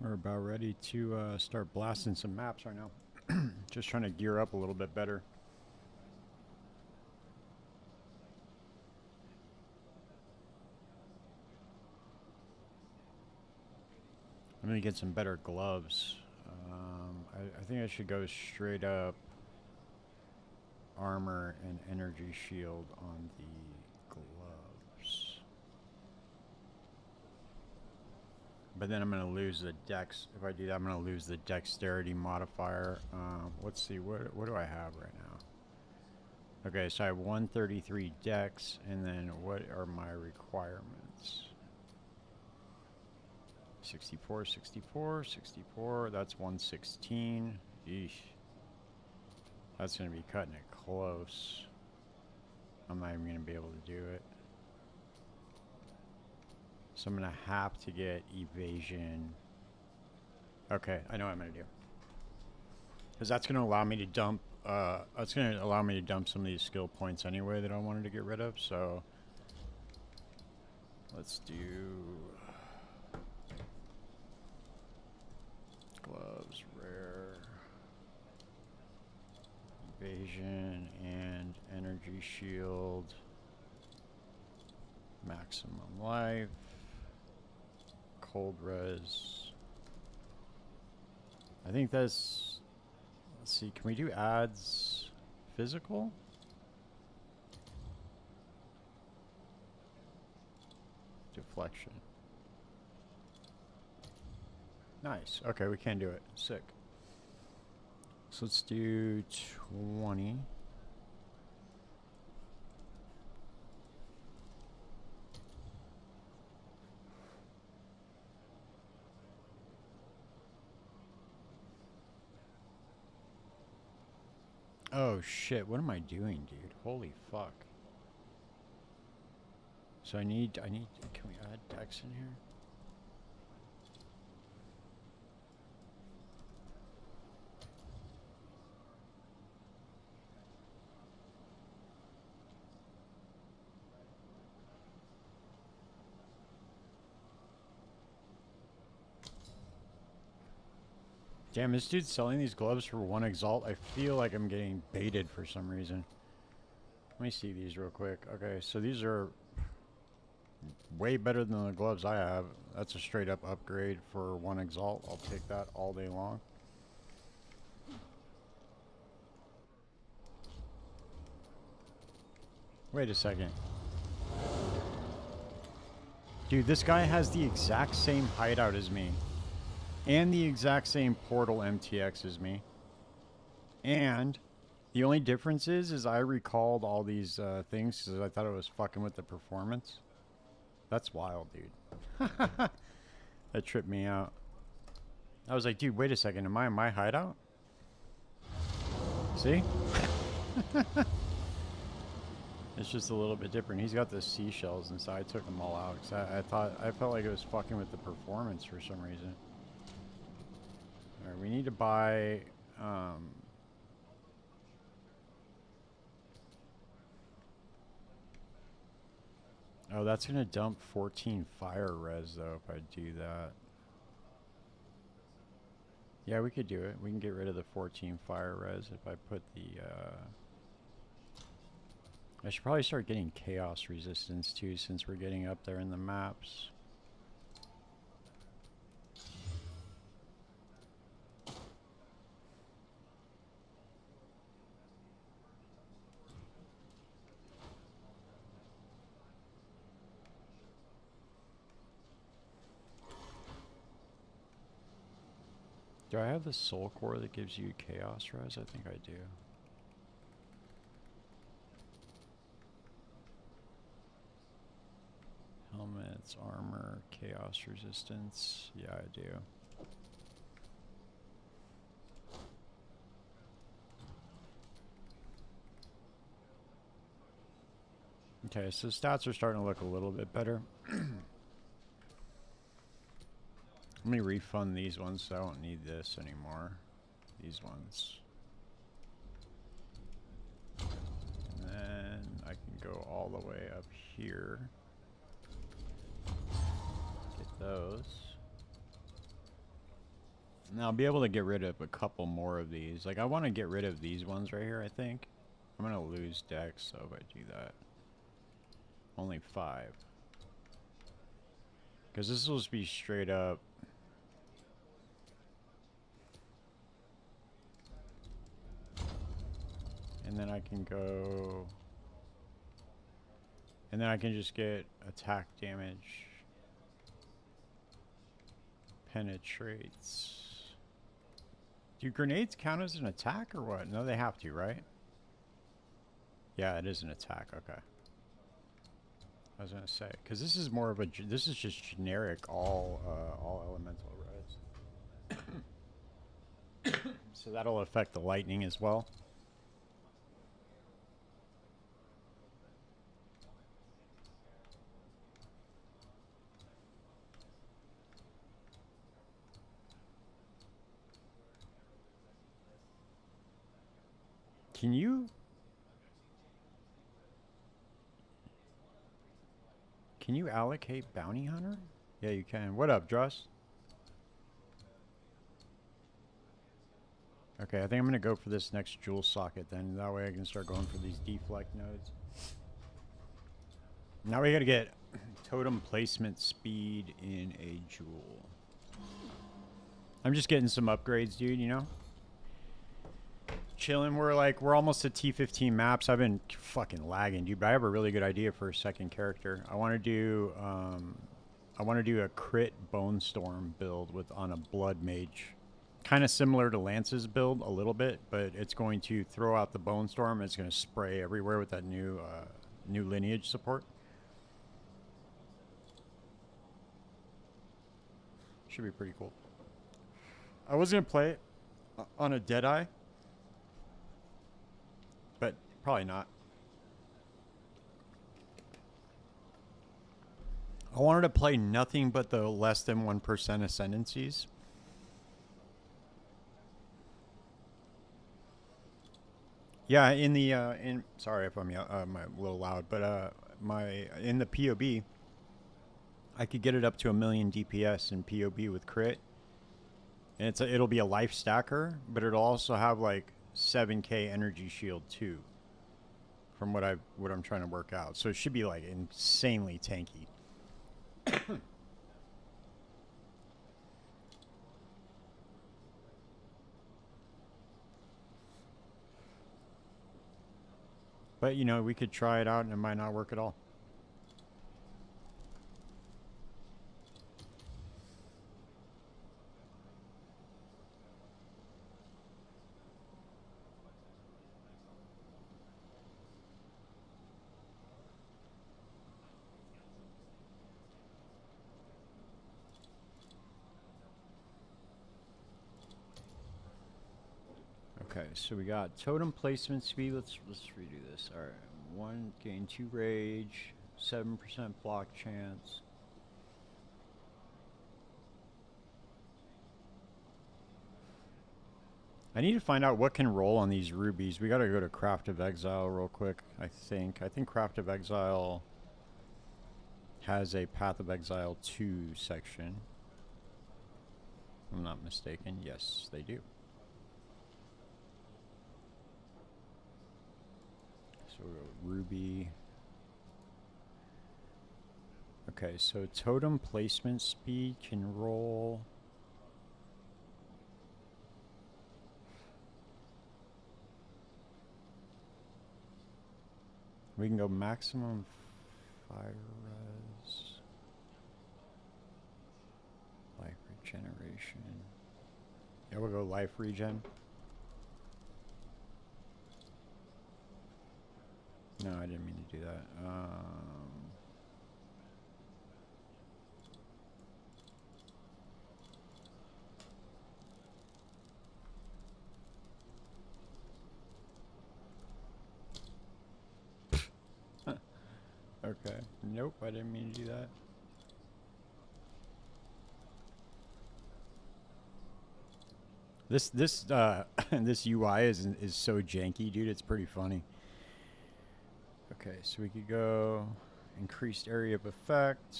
We're about ready to start blasting some maps right now. Just trying to gear up a little bit better. I'm gonna get some better gloves. I think I should go straight up armor and energy shield on the gloves. But then I'm going to lose the dex. If I do that, I'm going to lose the dexterity modifier. Let's see, what do I have right now? Okay, so I have 133 dex, and then what are my requirements? 64, 64, 64, that's 116. Eesh. That's going to be cutting it close. I'm not even going to be able to do it. So I'm going to have to get evasion. Okay, I know what I'm going to do. Because that's going to allow me to dump, some of these skill points anyway that I wanted to get rid of, so let's do gloves, rare, evasion, and energy shield, maximum life, cold res. I think that's, let's see, can we do ads physical? Deflection. Nice. Okay, we can do it. Sick. So let's do 20. Oh shit, what am I doing, dude? Holy fuck. So I need, can we add dex in here? Damn, this dude's selling these gloves for 1 exalt. I feel like I'm getting baited for some reason. Let me see these real quick. Okay, so these are way better than the gloves I have. That's a straight up upgrade for 1 exalt. I'll take that all day long. Wait a second. Dude, this guy has the exact same hideout as me. And the exact same portal MTX as me. And the only difference is I recalled all these things because I thought it was fucking with the performance. That's wild, dude. That tripped me out. I was like, dude, wait a second. Am I in my hideout? See? It's just a little bit different. He's got the seashells inside. I took them all out because I felt like it was fucking with the performance for some reason. Alright, we need to buy oh, that's gonna dump 14 fire res though if I do that. Yeah, we could do it. We can get rid of the 14 fire res if I put the I should probably start getting chaos resistance too since we're getting up there in the maps. Do I have the soul core that gives you chaos res? I think I do. Helmets, armor, chaos resistance. Yeah, I do. Okay, so stats are starting to look a little bit better. Let me refund these ones so I don't need this anymore. These ones. And then I can go all the way up here. Get those. Now I'll be able to get rid of a couple more of these. Like I want to get rid of these ones right here, I think. I'm going to lose dex, so if I do that. Only 5. Because this will just be straight up. And then I can go... And then I can just get attack damage. Penetrates. Do grenades count as an attack or what? No, they have to, right? Yeah, it is an attack. Okay. I was gonna say, because this is more of a, this is just generic all elemental res. So that'll affect the lightning as well. Can you allocate bounty hunter? Yeah, you can. What up, Dross? Okay, I think I'm gonna go for this next jewel socket then. That way I can start going for these deflect nodes. Now we gotta get totem placement speed in a jewel. I'm just getting some upgrades, dude, you know? Chilling. We're almost at T15 maps. I've been fucking lagging, dude, but I have a really good idea for a second character. I want to do a crit bone storm build on a blood mage. Kind of similar to Lance's build a little bit, but it's going to throw out the bone storm. It's going to spray everywhere with that new lineage support. Should be pretty cool. I was going to play it on a Deadeye, but probably not. I wanted to play nothing but the less than 1% ascendancies. Yeah, in the sorry if I'm a little loud, but in the POB, I could get it up to 1,000,000 DPS in POB with crit, and it'll be a life stacker, but it'll also have like 7k energy shield too, from what I'm trying to work out. So it should be like insanely tanky. But you know, we could try it out and it might not work at all. Okay, so we got totem placement speed. Let's redo this. All right, 1 gain 2 rage, 7% block chance. I need to find out what can roll on these rubies. We gotta go to Craft of Exile real quick. I think Craft of Exile has a Path of Exile 2 section. If I'm not mistaken. Yes, they do. So ruby. Okay, so totem placement speed can roll. We can go maximum fire res. Life regeneration. Yeah, we'll go life regen. No, I didn't mean to do that. Okay. Nope, I didn't mean to do that. This this UI is so janky, dude. It's pretty funny. Okay, so we could go increased area of effect,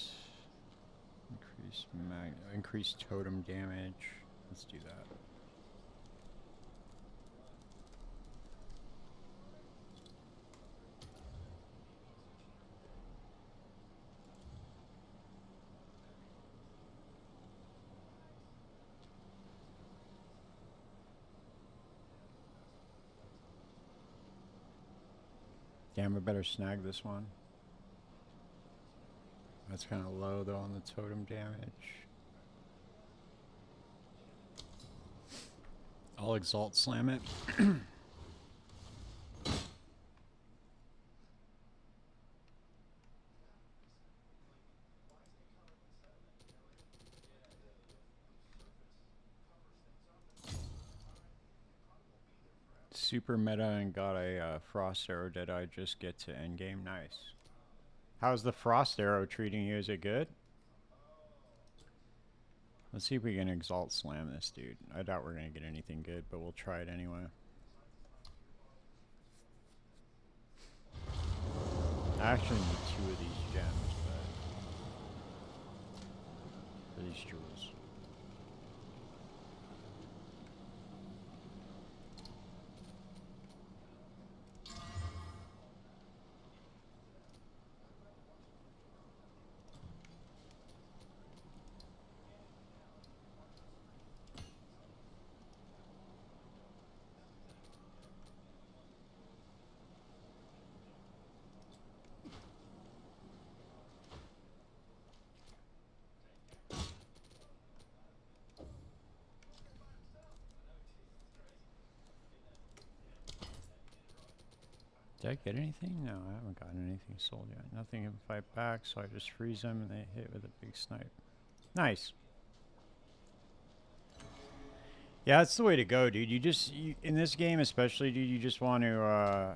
increased totem damage. Let's do that. Damn, we better snag this one. That's kind of low though on the totem damage. I'll exalt slam it. Super meta and got a frost arrow. Did I just get to endgame? Nice. How's the frost arrow treating you? Is it good? Let's see if we can exalt slam this dude. I doubt we're gonna get anything good, but we'll try it anyway. I actually need 2 of these gems, but for these jewels. Did I get anything? No, I haven't gotten anything sold yet. Nothing can fight back, so I just freeze them and they hit with a big snipe. Nice. Yeah, that's the way to go, dude. In this game especially, dude, you just want to,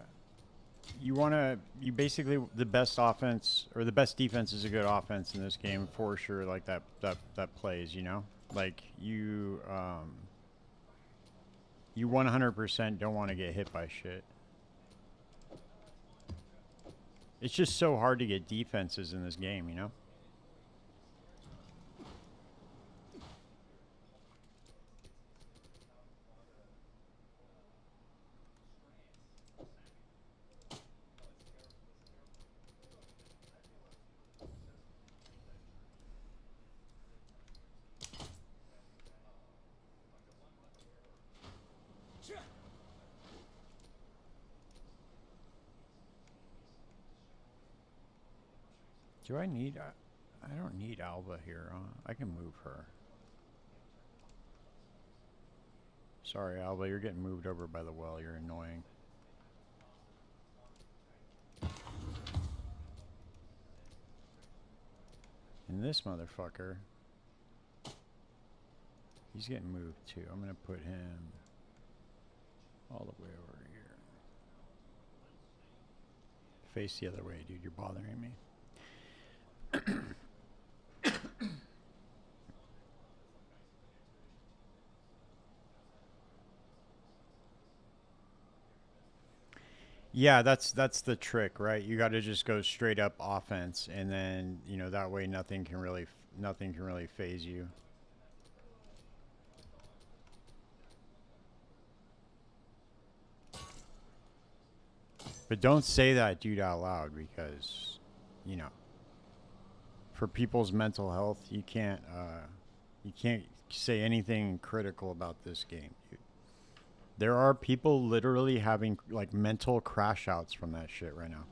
you basically, the best offense, or the best defense is a good offense in this game, for sure, like that plays, you know? Like, you 100% don't want to get hit by shit. It's just so hard to get defenses in this game, you know? Do I need... I don't need Alba here. I can move her. Sorry, Alba, you're getting moved over by the well. You're annoying. And this motherfucker... he's getting moved too. I'm going to put him all the way over here. Face the other way, dude. You're bothering me. Yeah, that's the trick, right? You got to just go straight up offense, and then, you know, that way nothing can really phase you. But don't say that dude out loud, because, you know, for people's mental health, you can't say anything critical about this game, dude. There are people literally having like mental crash outs from that shit right now.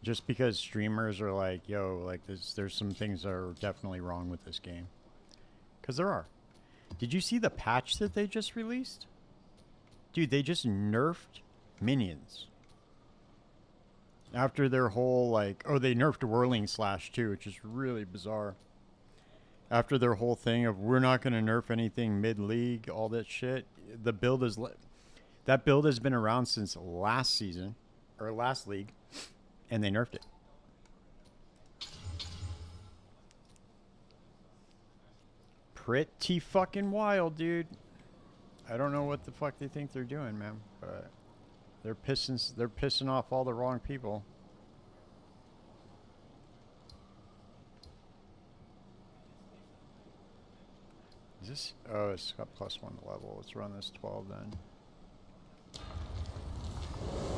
Just because streamers are like, yo, like there's some things that are definitely wrong with this game. Because there are. Did you see the patch that they just released? Dude, they just nerfed minions. After their whole like, oh, they nerfed Whirling Slash too, which is really bizarre. After their whole thing of we're not going to nerf anything mid-league, all that shit, the build is that build has been around since last season or last league, and they nerfed it. Pretty fucking wild, dude. I don't know what the fuck they think they're doing, man, but they're pissing off all the wrong people. Is this? Oh, it's got +1 to level. Let's run this 12 then.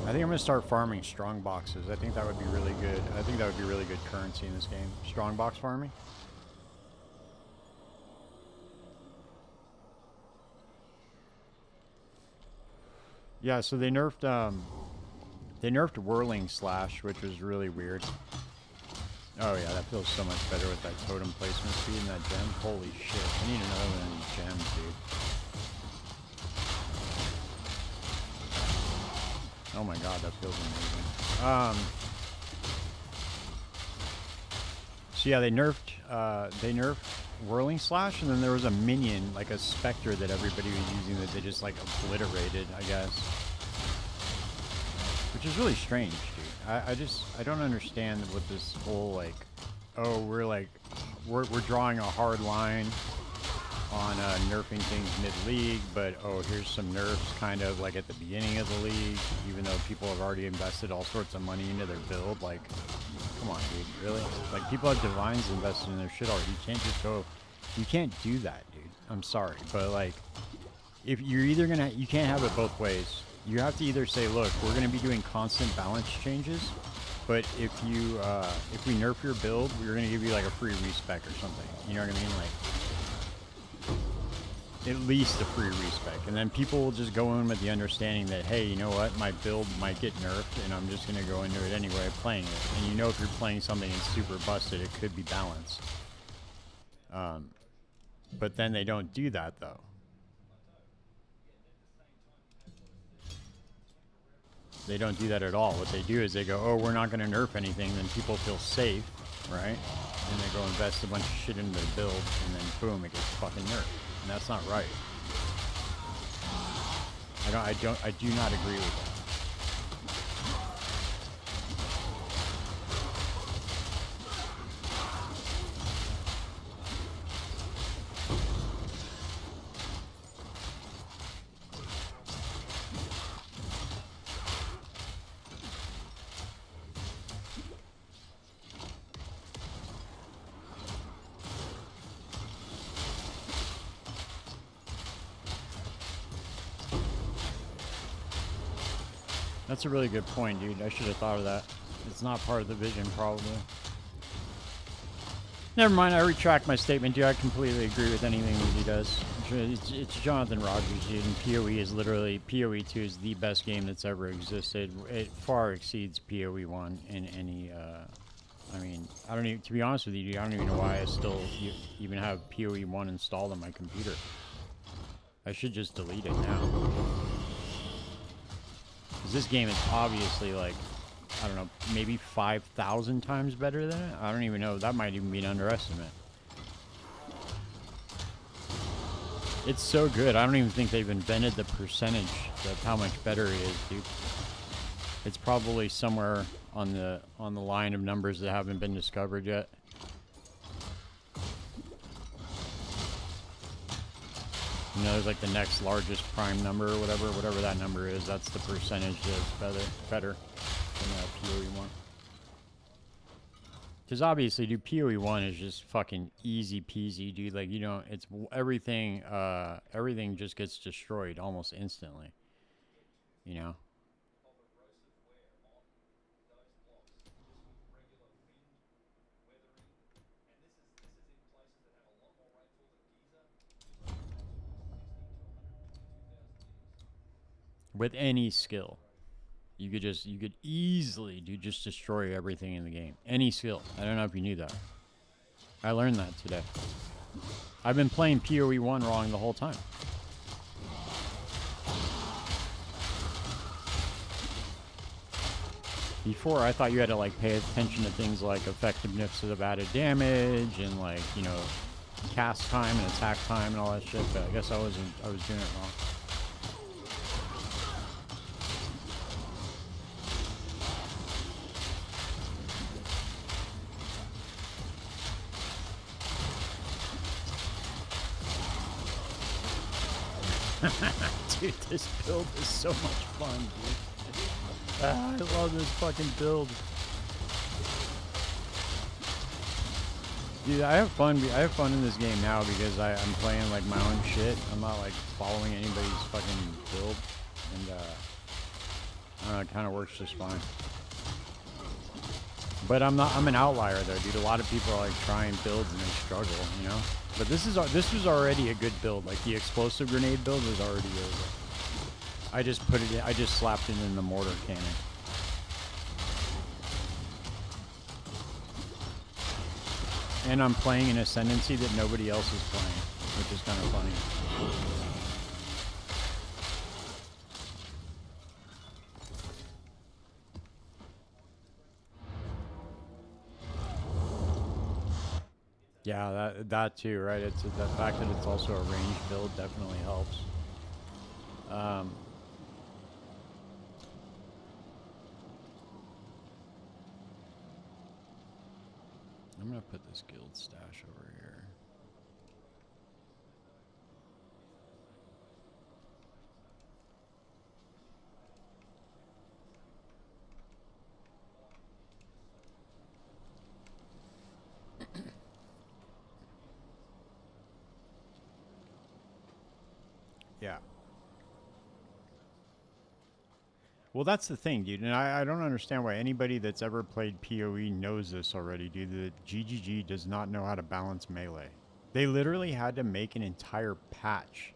I think I'm gonna start farming strong boxes. I think that would be really good. I think that would be really good currency in this game. Strong box farming. Yeah, so they nerfed Whirling Slash, which was really weird. Oh yeah, that feels so much better with that totem placement speed and that gem. Holy shit, I need another one of these gems, dude. Oh my god, that feels amazing. So yeah, they nerfed Whirling Slash, and then there was a minion, like a Spectre that everybody was using that they just like obliterated, I guess. Which is really strange, dude. I don't understand what this whole like, oh, we're drawing a hard line on nerfing things mid-league, but oh, here's some nerfs kind of like at the beginning of the league, even though people have already invested all sorts of money into their build. Like, come on, dude, really? Like, people have divines invested in their shit already. You can't just go, you can't do that, dude. I'm sorry, but like, if you're either gonna, you can't have it both ways. You have to either say, look, we're gonna be doing constant balance changes, but if you, if we nerf your build, we're gonna give you like a free respec or something. You know what I mean? Like, at least a free respec, and then people will just go in with the understanding that, hey, you know what, my build might get nerfed and I'm just going to go into it anyway playing it. And you know, if you're playing something that's super busted, it could be balanced. But then they don't do that though. They don't do that at all. What they do is they go, oh, we're not going to nerf anything, then people feel safe, right? And they go invest a bunch of shit into their build, and then boom, it gets fucking nerfed. And that's not right. I do not agree with that. That's a really good point, dude. I should have thought of that. It's not part of the vision, probably. Never mind, I retract my statement, dude. I completely agree with anything that he does. It's Jonathan Rogers, dude, and PoE is literally, PoE 2 is the best game that's ever existed. It far exceeds PoE 1 in any, I mean, I don't even, to be honest with you, dude, I don't even know why I still even have PoE 1 installed on my computer. I should just delete it now. Because this game is obviously like, I don't know, maybe 5,000 times better than it? I don't even know. That might even be an underestimate. It's so good. I don't even think they've invented the percentage of how much better it is, dude. It's probably somewhere on the line of numbers that haven't been discovered yet. You know, there's like the next largest prime number or whatever that number is. That's the percentage that's better than PoE 1. Because obviously, dude, PoE 1 is just fucking easy peasy, dude. Like, you know, it's everything, everything just gets destroyed almost instantly. You know? With any skill. You could easily, dude, just destroy everything in the game. Any skill. I don't know if you knew that. I learned that today. I've been playing PoE 1 wrong the whole time. Before, I thought you had to, like, pay attention to things like effectiveness of added damage and, like, you know, cast time and attack time and all that shit, but I guess I was doing it wrong. Dude, this build is so much fun, dude. I love this fucking build. Dude, I have fun. I have fun in this game now because I'm playing like my own shit. I'm not like following anybody's fucking build, and I don't know, it kind of works just fine. But I'm an outlier though, dude. A lot of people are like trying builds and they struggle, you know. But this was already a good build. Like the explosive grenade build was already really good. I just put it in, I just slapped it in the mortar cannon. And I'm playing an ascendancy that nobody else is playing, which is kind of funny. Yeah, that too, right? It's the fact that it's also a ranged build definitely helps. I'm gonna put this guild stash over here. Yeah. Well, that's the thing, dude, and I don't understand why anybody that's ever played PoE knows this already, dude. The GGG does not know how to balance melee. They literally had to make an entire patch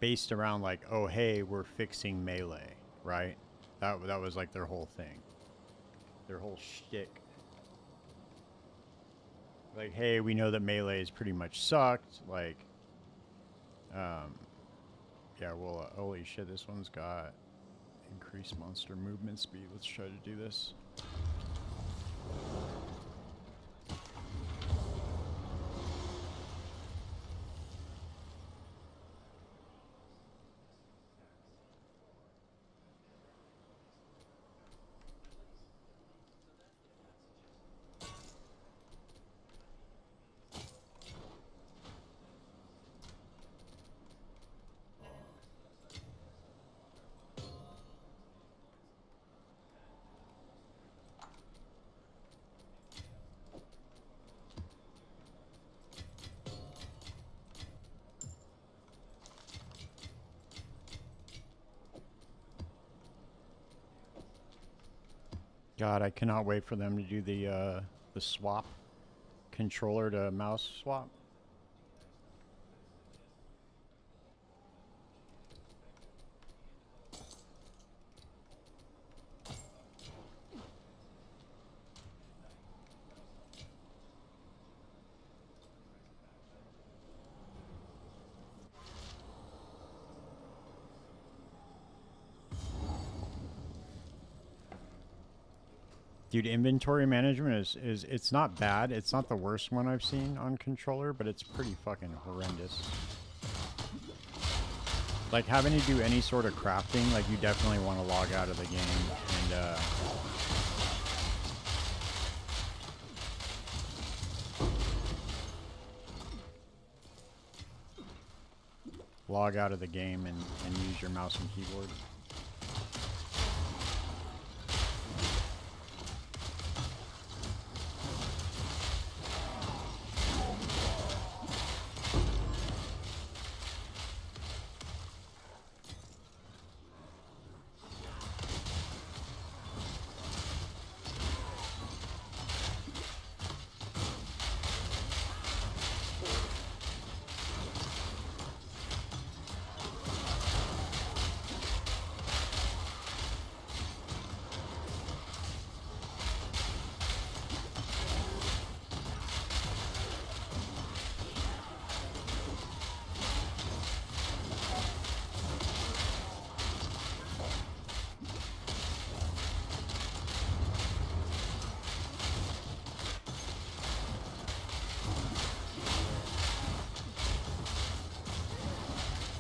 based around like, oh, hey, we're fixing melee, right? That was like their whole thing, their whole shtick. Like, hey, we know that melee is pretty much sucked. Like, yeah, well, holy shit, this one's got increased monster movement speed. Let's try to do this. God, I cannot wait for them to do the swap, controller to mouse swap. Dude, inventory management is it's not bad. It's not the worst one I've seen on controller, but it's pretty fucking horrendous. Like having to do any sort of crafting, like you definitely want to log out of the game and log out of the game and use your mouse and keyboard.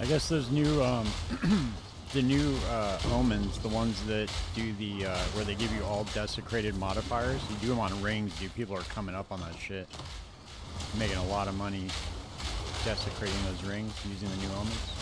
I guess those new, the new omens, the ones that do the, where they give you all desecrated modifiers, you do them on rings, dude. People are coming up on that shit. Making a lot of money desecrating those rings using the new omens.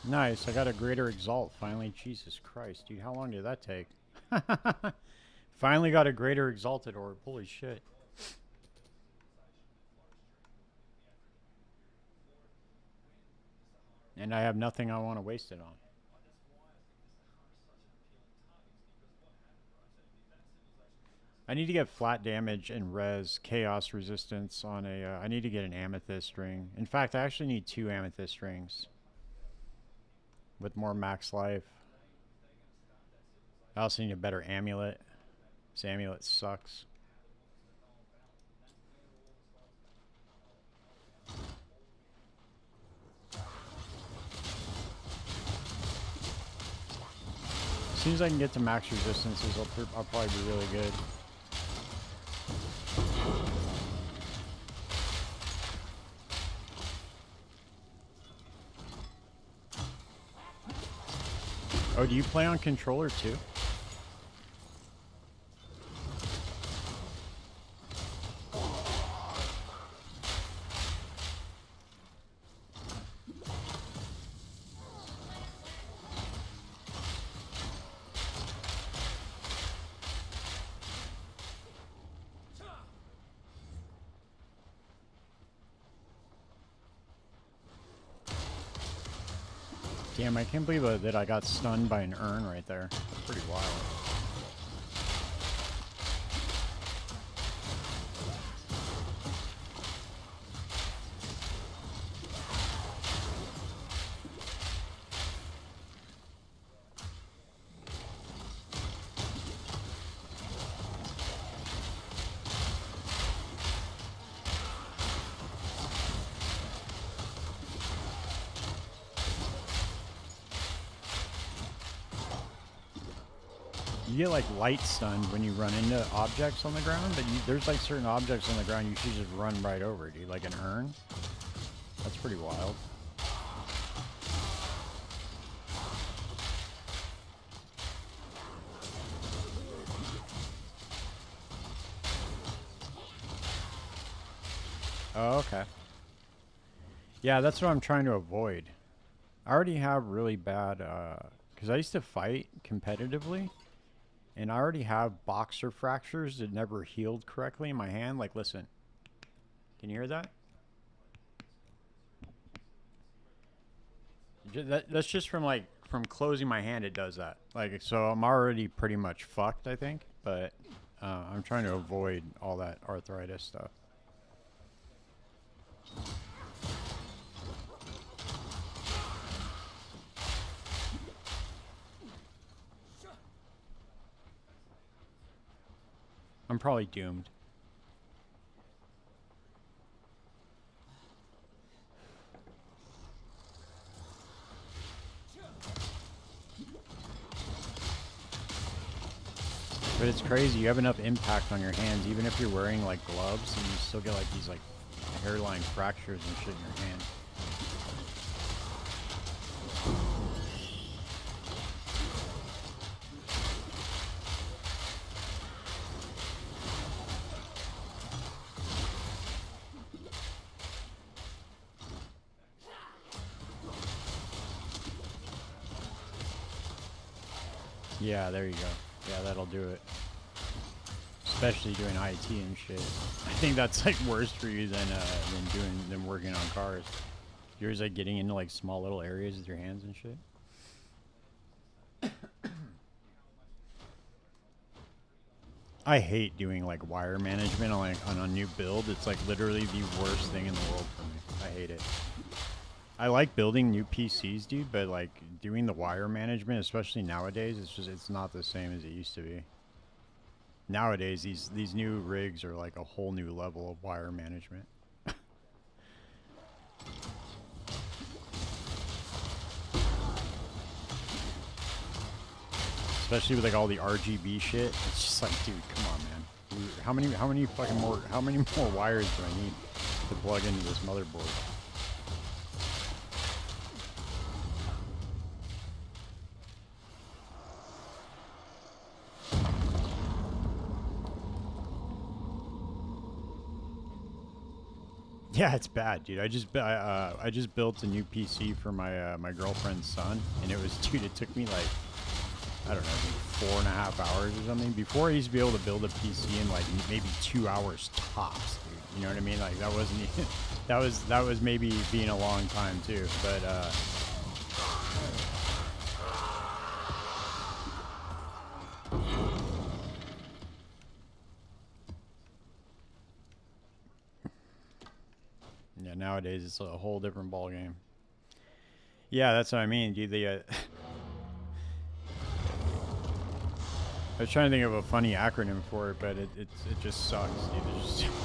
Nice, I got a greater exalt finally. Jesus Christ, dude, how long did that take? Finally got a greater exalted orb. Holy shit. And I have nothing I want to waste it on. I need to get flat damage and res chaos resistance on a. I need to get an amethyst ring. In fact, I actually need 2 amethyst rings with more max life. I also need a better amulet. This amulet sucks. As soon as I can get to max resistances, I'll probably be really good. Oh, do you play on controller too? Damn, I can't believe that I got stunned by an urn right there. That's pretty wild. You get like light stunned when you run into objects on the ground, but there's like certain objects on the ground you should just run right over, dude. Like an urn. That's pretty wild. Oh, okay. Yeah, that's what I'm trying to avoid. I already have really bad, because I used to fight competitively. And I already have boxer fractures that never healed correctly in my hand. Like, listen. Can you hear that? That's just from closing my hand it does that. Like, so I'm already pretty much fucked, I think. But I'm trying to avoid all that arthritis stuff. I'm probably doomed. But it's crazy. You have enough impact on your hands, even if you're wearing like gloves, and you still get like these like hairline fractures and shit in your hand. Yeah, there you go. Yeah, that'll do it. Especially doing IT and shit. I think that's like worse for you than working on cars. You're just like getting into like small little areas with your hands and shit. I hate doing like wire management on a new build. It's like literally the worst thing in the world for me. I hate it. I like building new PCs, dude, but like doing the wire management, especially nowadays, it's not the same as it used to be. Nowadays, these new rigs are like a whole new level of wire management. Especially with like all the RGB shit. It's just like, dude, come on, man. How many more wires do I need to plug into this motherboard? Yeah, it's bad, dude. I just built a new PC for my my girlfriend's son, and it was, dude. It took me like, I don't know, maybe 4.5 hours or something. Before I used to be able to build a PC in like maybe 2 hours tops, dude. You know what I mean? Like that wasn't even, that was maybe being a long time too. But yeah, nowadays it's a whole different ball game. Yeah, that's what I mean, dude. I was trying to think of a funny acronym for it, but it just sucks, dude.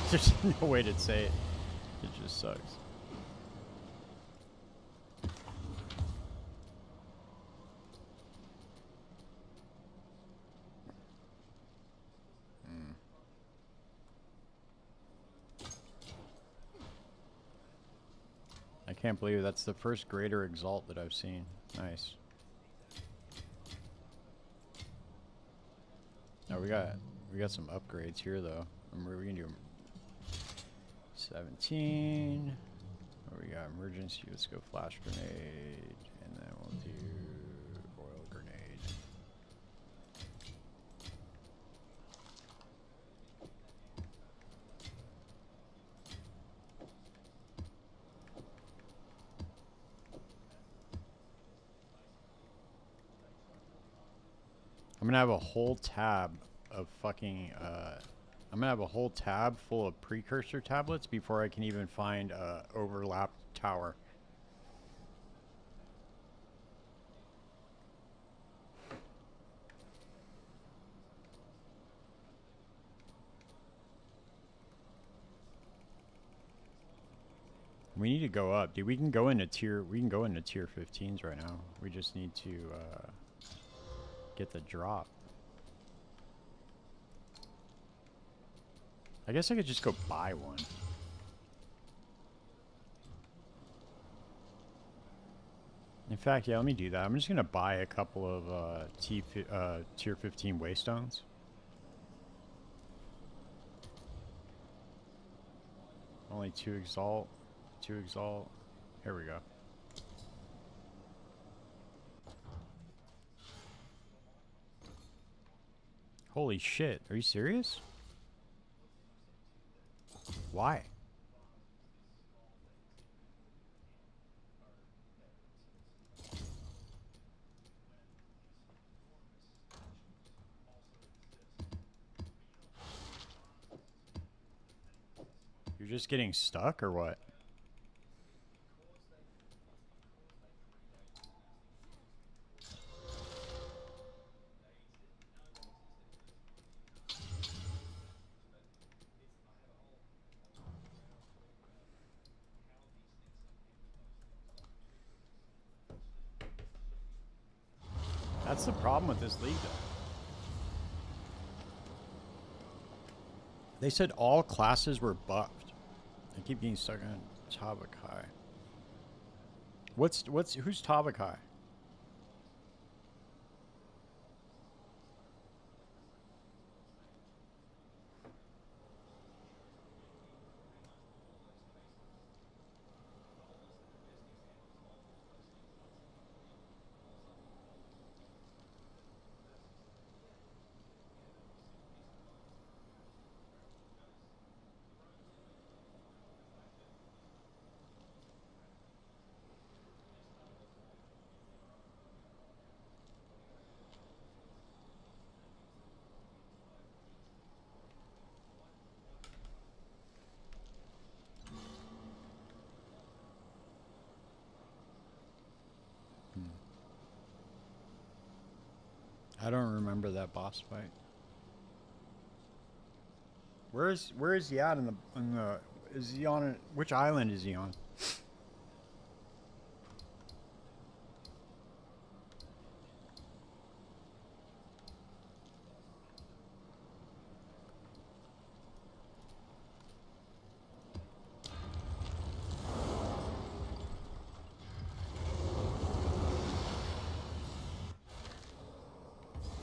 There's no way to say it. It just sucks. I can't believe that's the first greater exalt that I've seen. Nice. Oh, we got some upgrades here though. We're gonna do 17. What we got? Emergency. Let's go flash grenade, and then we'll do oil grenade. I'm gonna have a whole tab of fucking I'm gonna have a whole tab full of precursor tablets before I can even find a overlap tower. We need to go up, dude. We can go into tier 15s right now. We just need to get the drop. I guess I could just go buy one. In fact, yeah, let me do that. I'm just gonna buy a couple of tier 15 waystones. Only 2 exalt. 2 exalt. Here we go. Holy shit, are you serious? Why? You're just getting stuck or what? That's the problem with this league, though. They said all classes were buffed. I keep getting stuck on Tabakai. Who's Tabakai? I don't remember that boss fight. Where is he at in the is he on which island is he on?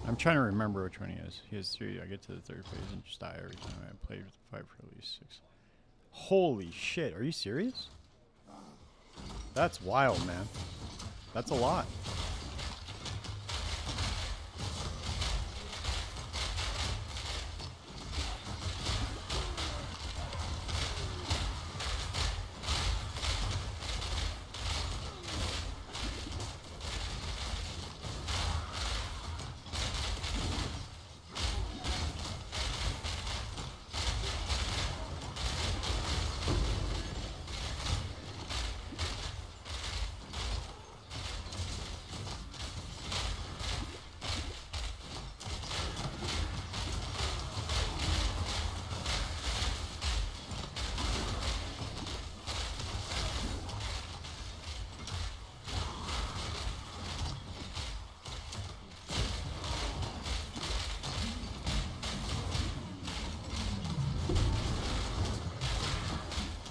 I'm trying to remember which one he is. He has 3. I get to the 3rd phase and just die every time I play with the 5 for at least 6. Holy shit, are you serious? That's wild, man. That's a lot.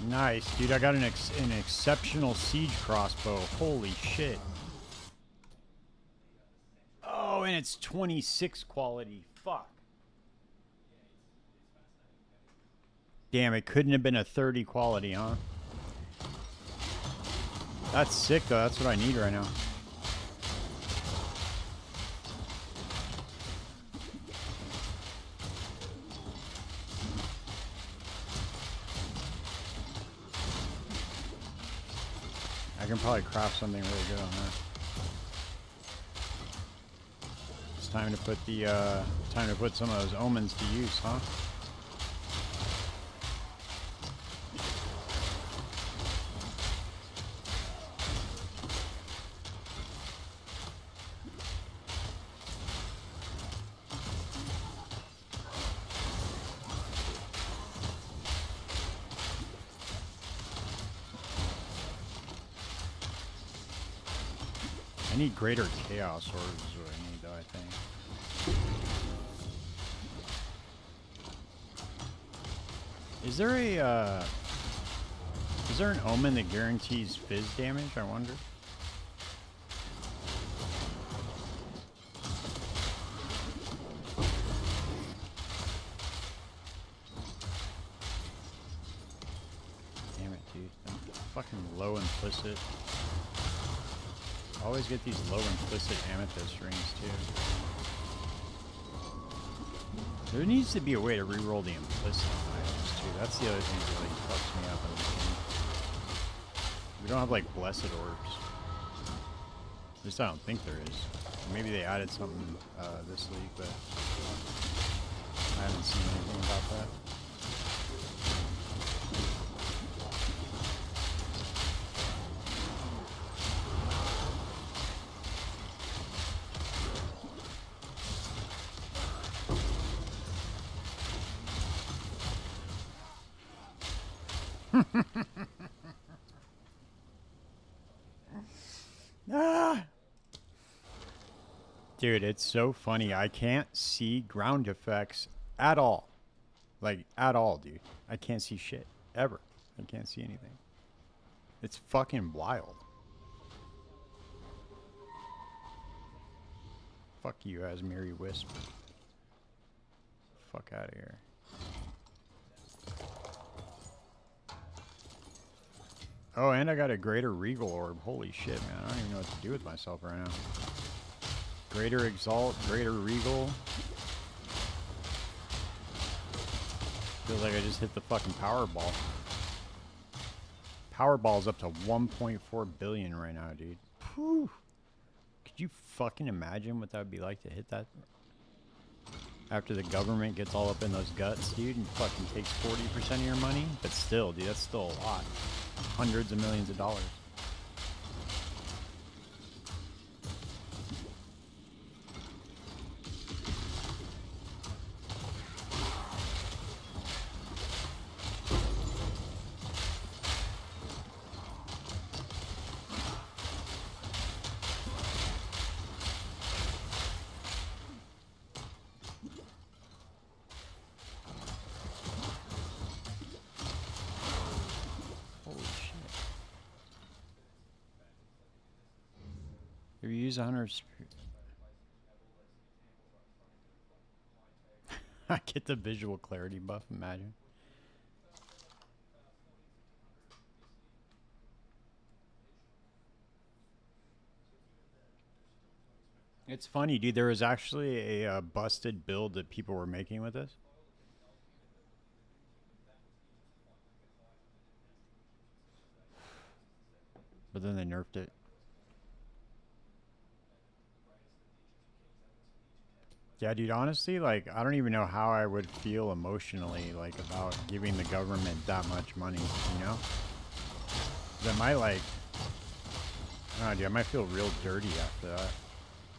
Nice, dude. I got an exceptional siege crossbow. Holy shit. Oh, and it's 26 quality. Fuck. Damn, it couldn't have been a 30 quality, huh? That's sick, though. That's what I need right now. I can probably craft something really good on that. It's time to put some of those omens to use, huh? I need greater chaos orbs is what I need, though, I think. Is there an omen that guarantees fizz damage, I wonder? Damn it, dude. I'm fucking low implicit. I always get these low implicit amethyst rings too. There needs to be a way to reroll the implicit items too. That's the other thing that really fucks me up in this game. We don't have like blessed orbs. At least I don't think there is. Maybe they added something this league, but I haven't seen anything about that. Ah! Dude, it's so funny. I can't see ground effects at all. Like, at all, dude. I can't see shit. Ever. I can't see anything. It's fucking wild. Fuck you, Asmiri Wisp. Fuck out of here. Oh, and I got a greater regal orb. Holy shit, man. I don't even know what to do with myself right now. Greater exalt, greater regal. Feels like I just hit the fucking Powerball. Powerball's up to 1.4 billion right now, dude. Whew. Could you fucking imagine what that would be like to hit that? After the government gets all up in those guts, dude, and fucking takes 40% of your money? But still, dude, that's still a lot. Hundreds of millions of dollars. If you use 100 I get the visual clarity buff, imagine. It's funny, dude. There was actually a busted build that people were making with this. But then they nerfed it. Yeah, dude, honestly, like, I don't even know how I would feel emotionally, like, about giving the government that much money, you know? That might, like, I don't know, dude, I might feel real dirty after that.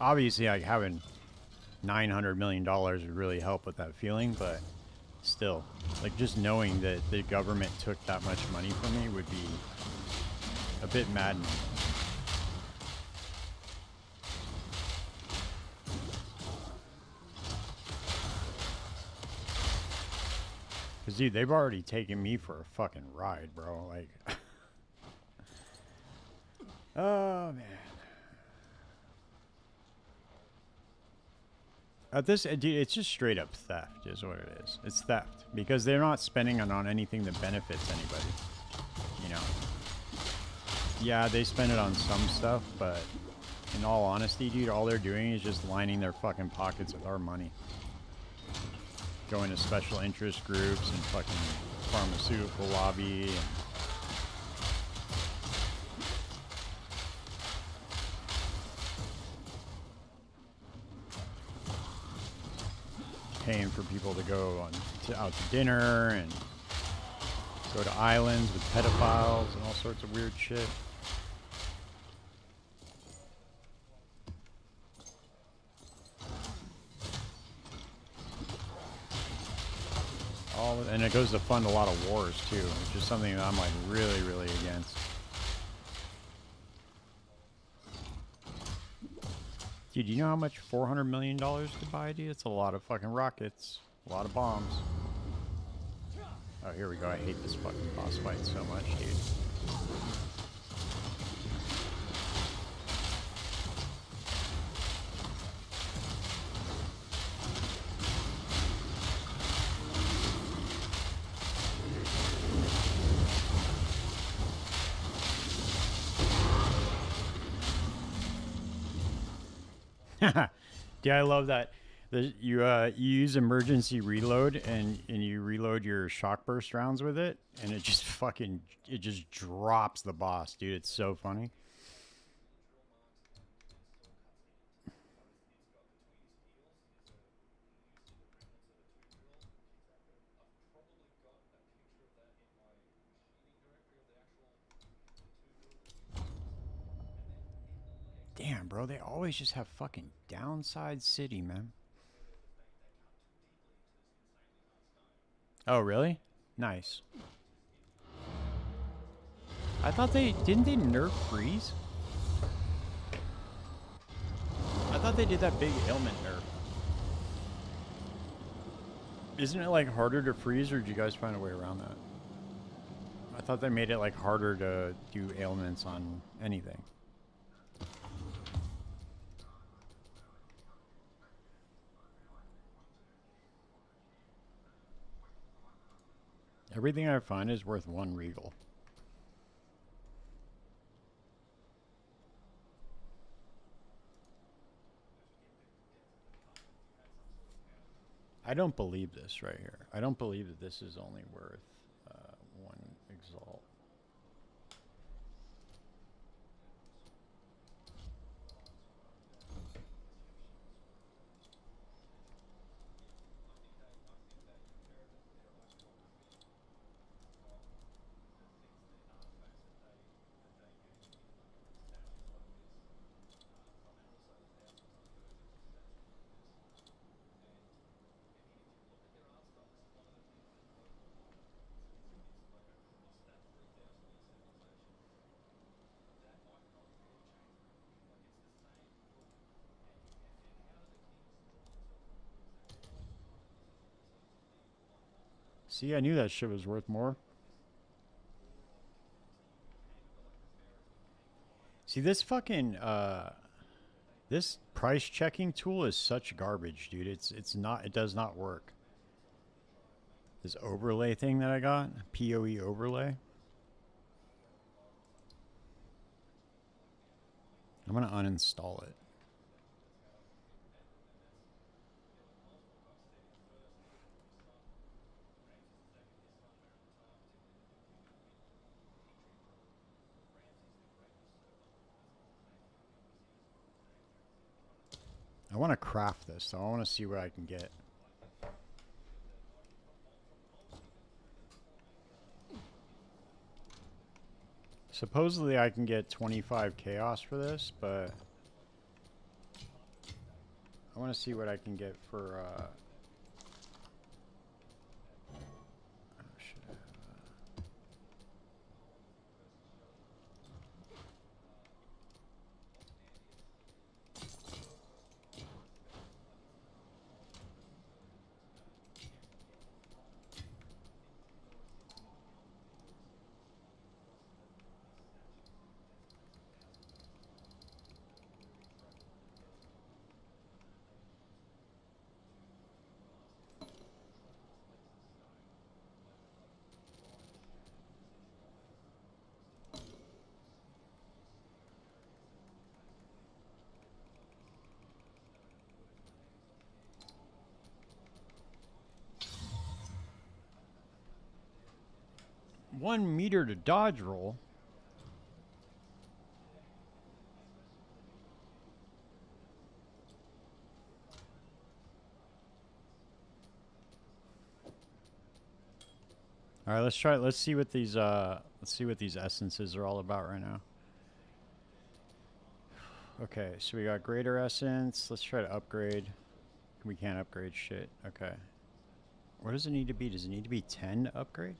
Obviously, like, having $900 million would really help with that feeling, but still, like, just knowing that the government took that much money from me would be a bit maddening. Because, dude, they've already taken me for a fucking ride, bro. Like, oh, man. At this, dude, it's just straight up theft, is what it is. It's theft because they're not spending it on anything that benefits anybody. You know. Yeah, they spend it on some stuff, but in all honesty, dude, all they're doing is just lining their fucking pockets with our money. Going to special interest groups and fucking pharmaceutical lobby and paying for people to go out to dinner and go to islands with pedophiles and all sorts of weird shit. And it goes to fund a lot of wars too, which is something that I'm like really, really against. Dude, do you know how much $400 million could buy, dude? It's a lot of fucking rockets, a lot of bombs. Oh, here we go. I hate this fucking boss fight so much, dude. Yeah, I love that. You use emergency reload and you reload your shock burst rounds with it, and it just fucking drops the boss, dude. It's so funny. Damn, bro, they always just have fucking downside city, man. Oh, really? Nice. I thought didn't they nerf freeze? I thought they did that big ailment nerf. Isn't it like harder to freeze, or did you guys find a way around that? I thought they made it like harder to do ailments on anything. Everything I find is worth one regal. I don't believe this right here. I don't believe that this is only worth one exalt. See, I knew that shit was worth more. See, this fucking this price checking tool is such garbage, dude. It's not. It does not work. This overlay thing that I got, PoE overlay. I'm gonna uninstall it. I want to craft this, so I want to see what I can get. Supposedly I can get 25 chaos for this, but I want to see what I can get for, oh, shit. One meter to dodge roll. All right, let's try it. Let's see what these essences are all about right now. Okay, so we got greater essence. Let's try to upgrade. We can't upgrade shit. Okay. What does it need to be? Does it need to be 10 to upgrade?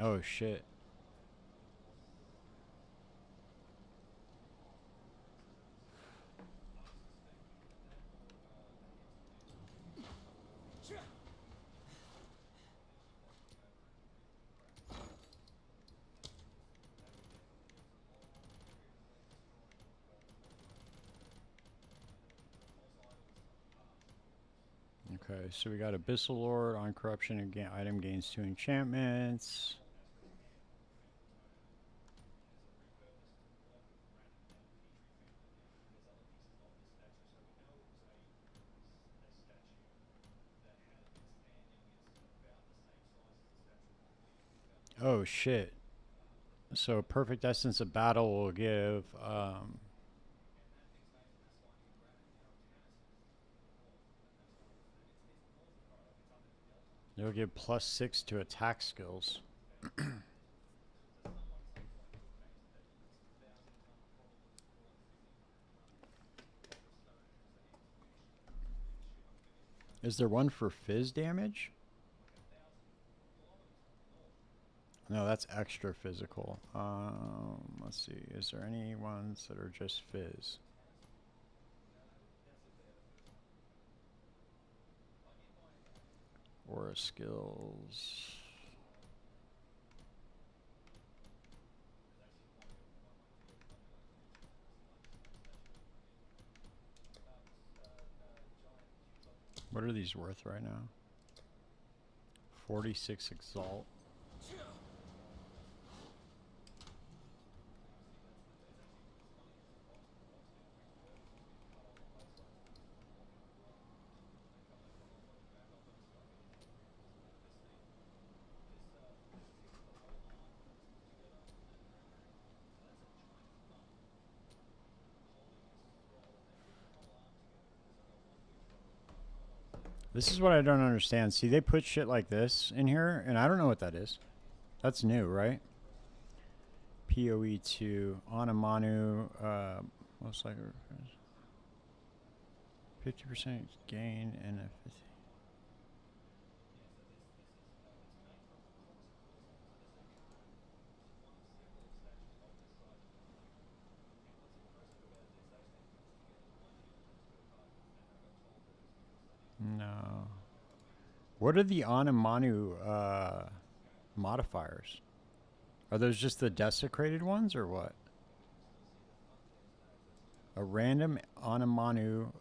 Oh shit. Okay, so we got Abyssal Lord on corruption and item gains 2 enchantments. Oh shit. So perfect essence of battle will give it'll give +6 to attack skills. Is there one for fizz damage? No, that's extra physical. Let's see. Is there any ones that are just fizz? Aura skills. What are these worth right now? 46 Exalt. This is what I don't understand. See, they put shit like this in here, and I don't know what that is. That's new, right? PoE2, Anamanu, most likely 50% gain and a 50. No. What are the Anamanu modifiers? Are those just the desecrated ones or what? A random Anamanu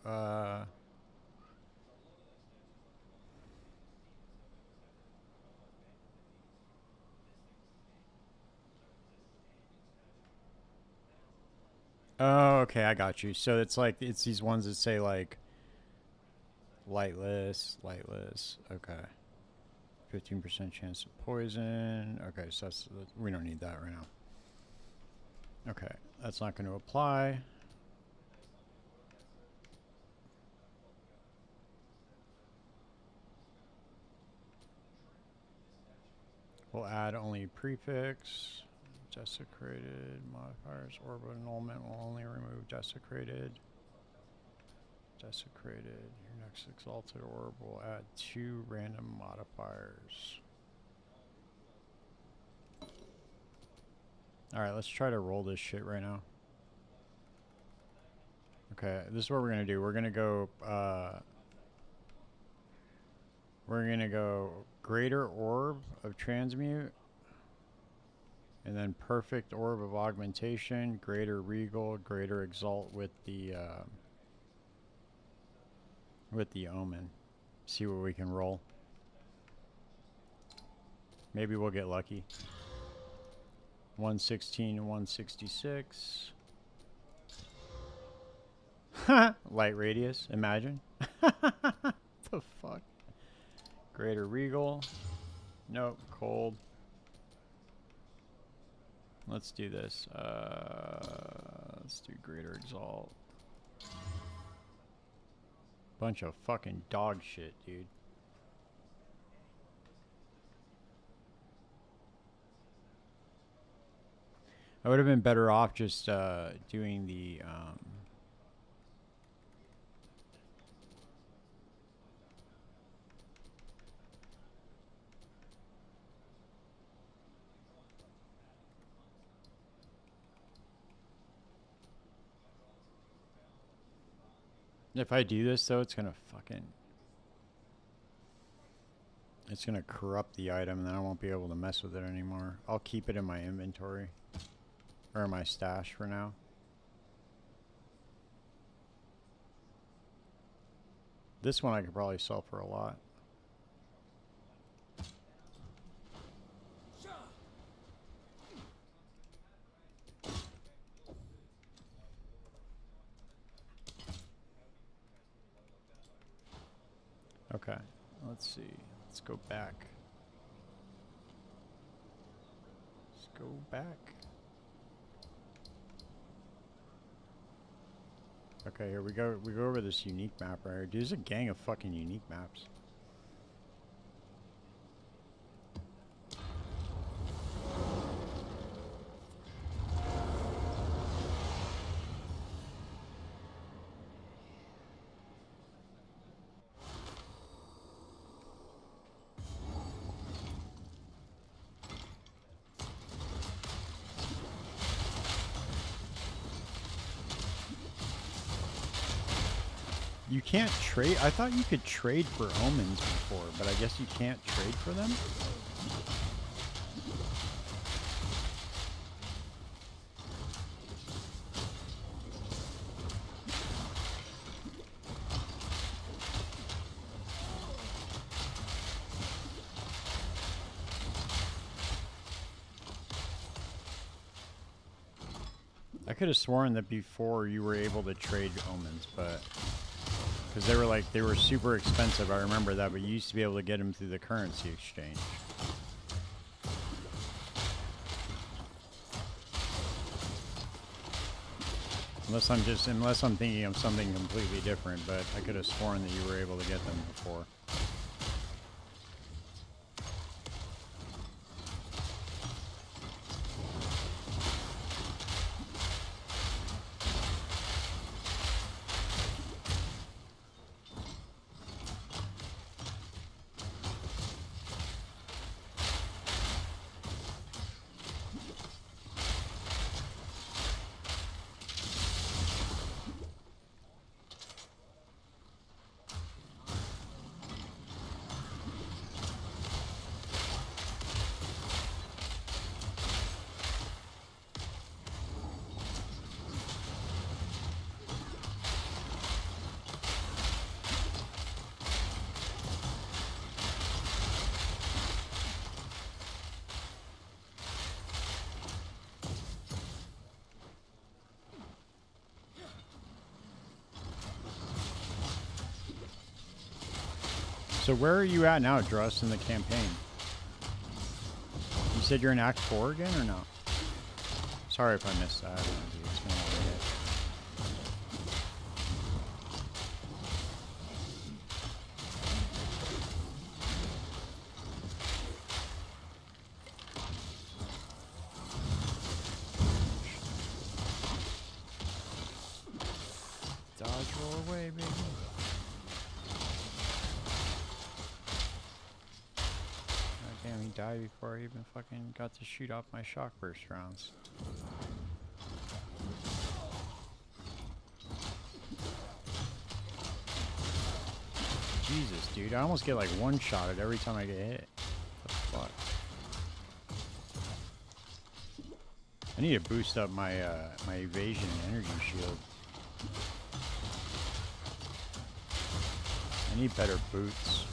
Oh, okay, I got you. So it's like it's these ones that say like Lightless, lightless. Okay. 15% chance of poison. Okay, so we don't need that right now. Okay, that's not going to apply. We'll add only prefix. Desecrated modifiers. Orbital annulment will only remove desecrated. Desecrated. Your next exalted orb will add 2 random modifiers. Alright, let's try to roll this shit right now. Okay, this is what we're gonna do. We're gonna go Greater Orb of Transmute, and then Perfect Orb of Augmentation, Greater Regal, Greater Exalt with the Omen. See what we can roll. Maybe we'll get lucky. 116 and 166. Light radius, imagine. The fuck? Greater Regal. Nope, cold. Let's do this. Let's do Greater Exalt. Bunch of fucking dog shit, dude. I would have been better off just doing the if I do this though, it's gonna corrupt the item, and then I won't be able to mess with it anymore. I'll keep it in my inventory. Or my stash for now. This one I could probably sell for a lot. Okay, let's see. Let's go back. Let's go back. Okay, here we go. We go over this unique map right here. Dude, there's a gang of fucking unique maps. You can't trade? I thought you could trade for omens before, but I guess you can't trade for them? I could have sworn that before you were able to trade omens, but... because they were super expensive, I remember that, but you used to be able to get them through the currency exchange. Unless I'm thinking of something completely different, but I could have sworn that you were able to get them before. So where are you at now, Druss, in the campaign? You said you're in Act 4 again, or no? Sorry if I missed that. I don't know, dude. It's been a while. Dodge, roll away, baby. God damn, he died before I even fucking got to shoot off my shock burst rounds. Jesus, dude. I almost get like one-shotted every time I get hit. What the fuck? I need to boost up my my evasion and energy shield. I need better boots.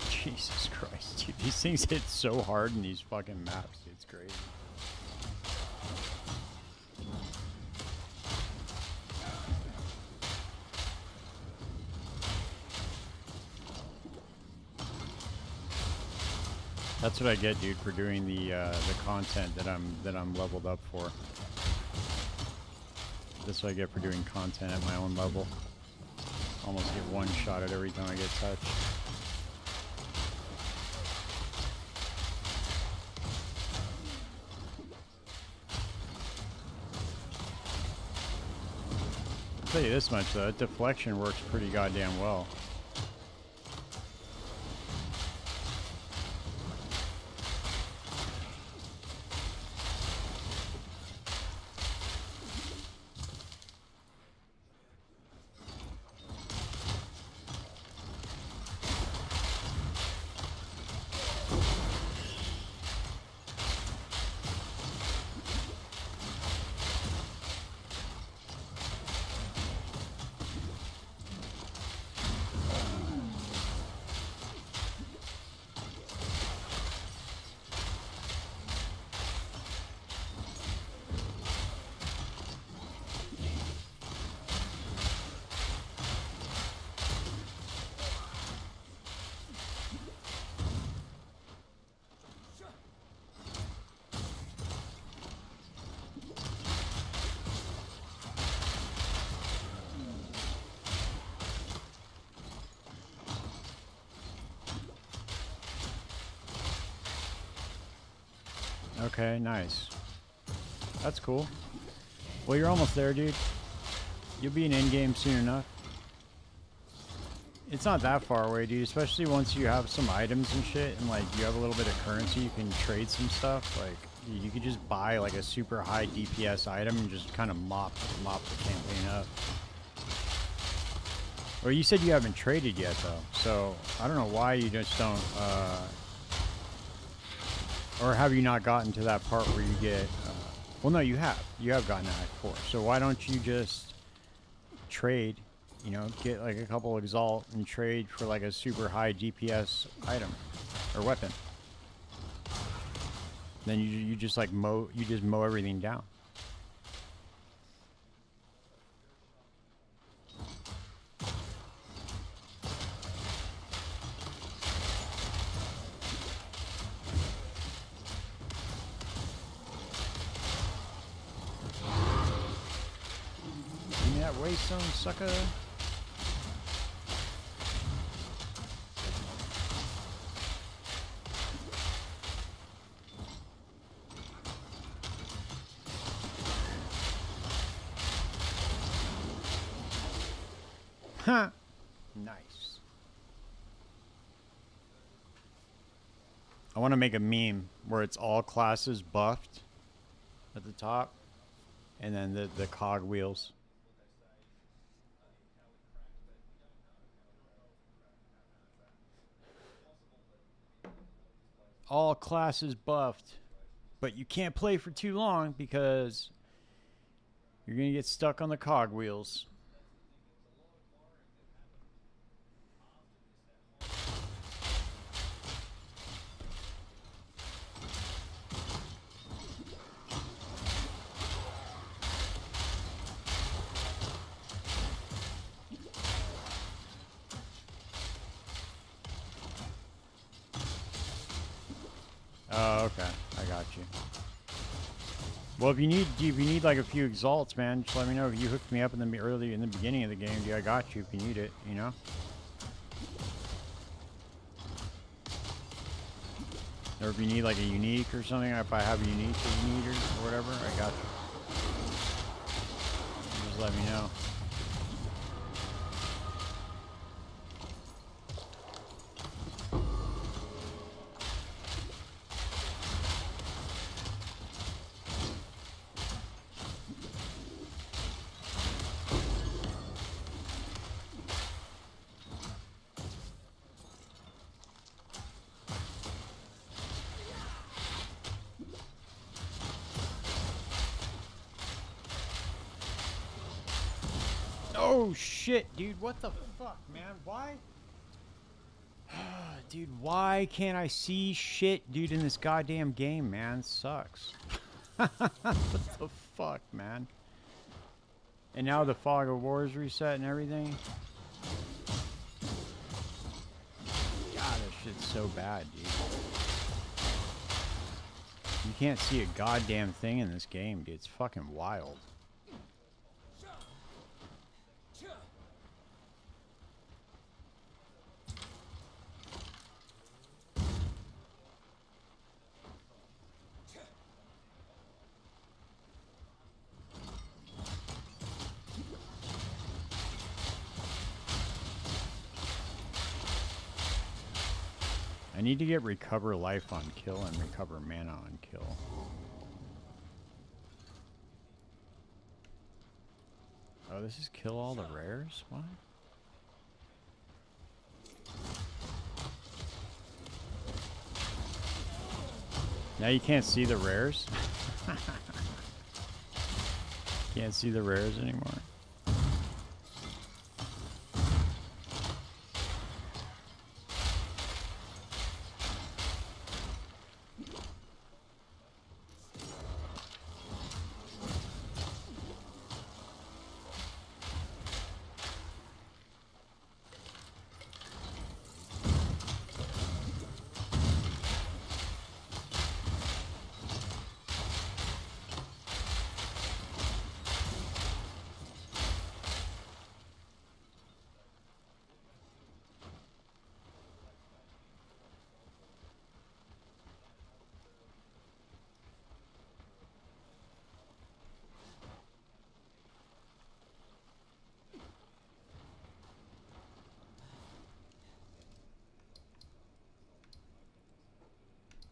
Jesus Christ, dude. These things hit so hard in these fucking maps. It's crazy. That's what I get, dude, for doing the content that I'm leveled up for. That's what I get for doing content at my own level. Almost get one-shotted every time I get touched. I'll tell you this much though, deflection works pretty goddamn well. Okay, nice. That's cool. Well, you're almost there, dude. You'll be in endgame soon enough. It's not that far away, dude, especially once you have some items and shit and, like, you have a little bit of currency, you can trade some stuff. Like, you could just buy, like, a super high DPS item and just kind of mop the campaign up. Or you said you haven't traded yet, though, so I don't know why you just don't, or have you not gotten to that part where you get... well, no, you have. You have gotten to Act 4. So why don't you just trade, you know, get like a couple Exalt and trade for like a super high DPS item or weapon. Then you just like mow everything down. Waystone, sucker. Huh. Nice. I want to make a meme where it's all classes buffed at the top and then the cog wheels. All classes buffed, but you can't play for too long because You're gonna get stuck on the cogwheels. Oh, okay. I got you. Well, if you need like a few exalts, man, just let me know. If you hooked me up in the beginning of the game, dude, I got you if you need it, you know? Or if you need like a unique or something, if I have a unique that you need or whatever, I got you. Just let me know. Oh shit, dude, what the fuck, man? Why? Dude, why can't I see shit, dude, in this goddamn game, man? It sucks. What the fuck, man? And now the fog of war is reset and everything. God, this shit's so bad, dude. You can't see a goddamn thing in this game, dude. It's fucking wild. I need to get recover life on kill and recover mana on kill. Oh, this is kill all the rares? What? Now you can't see the rares? Can't see the rares anymore.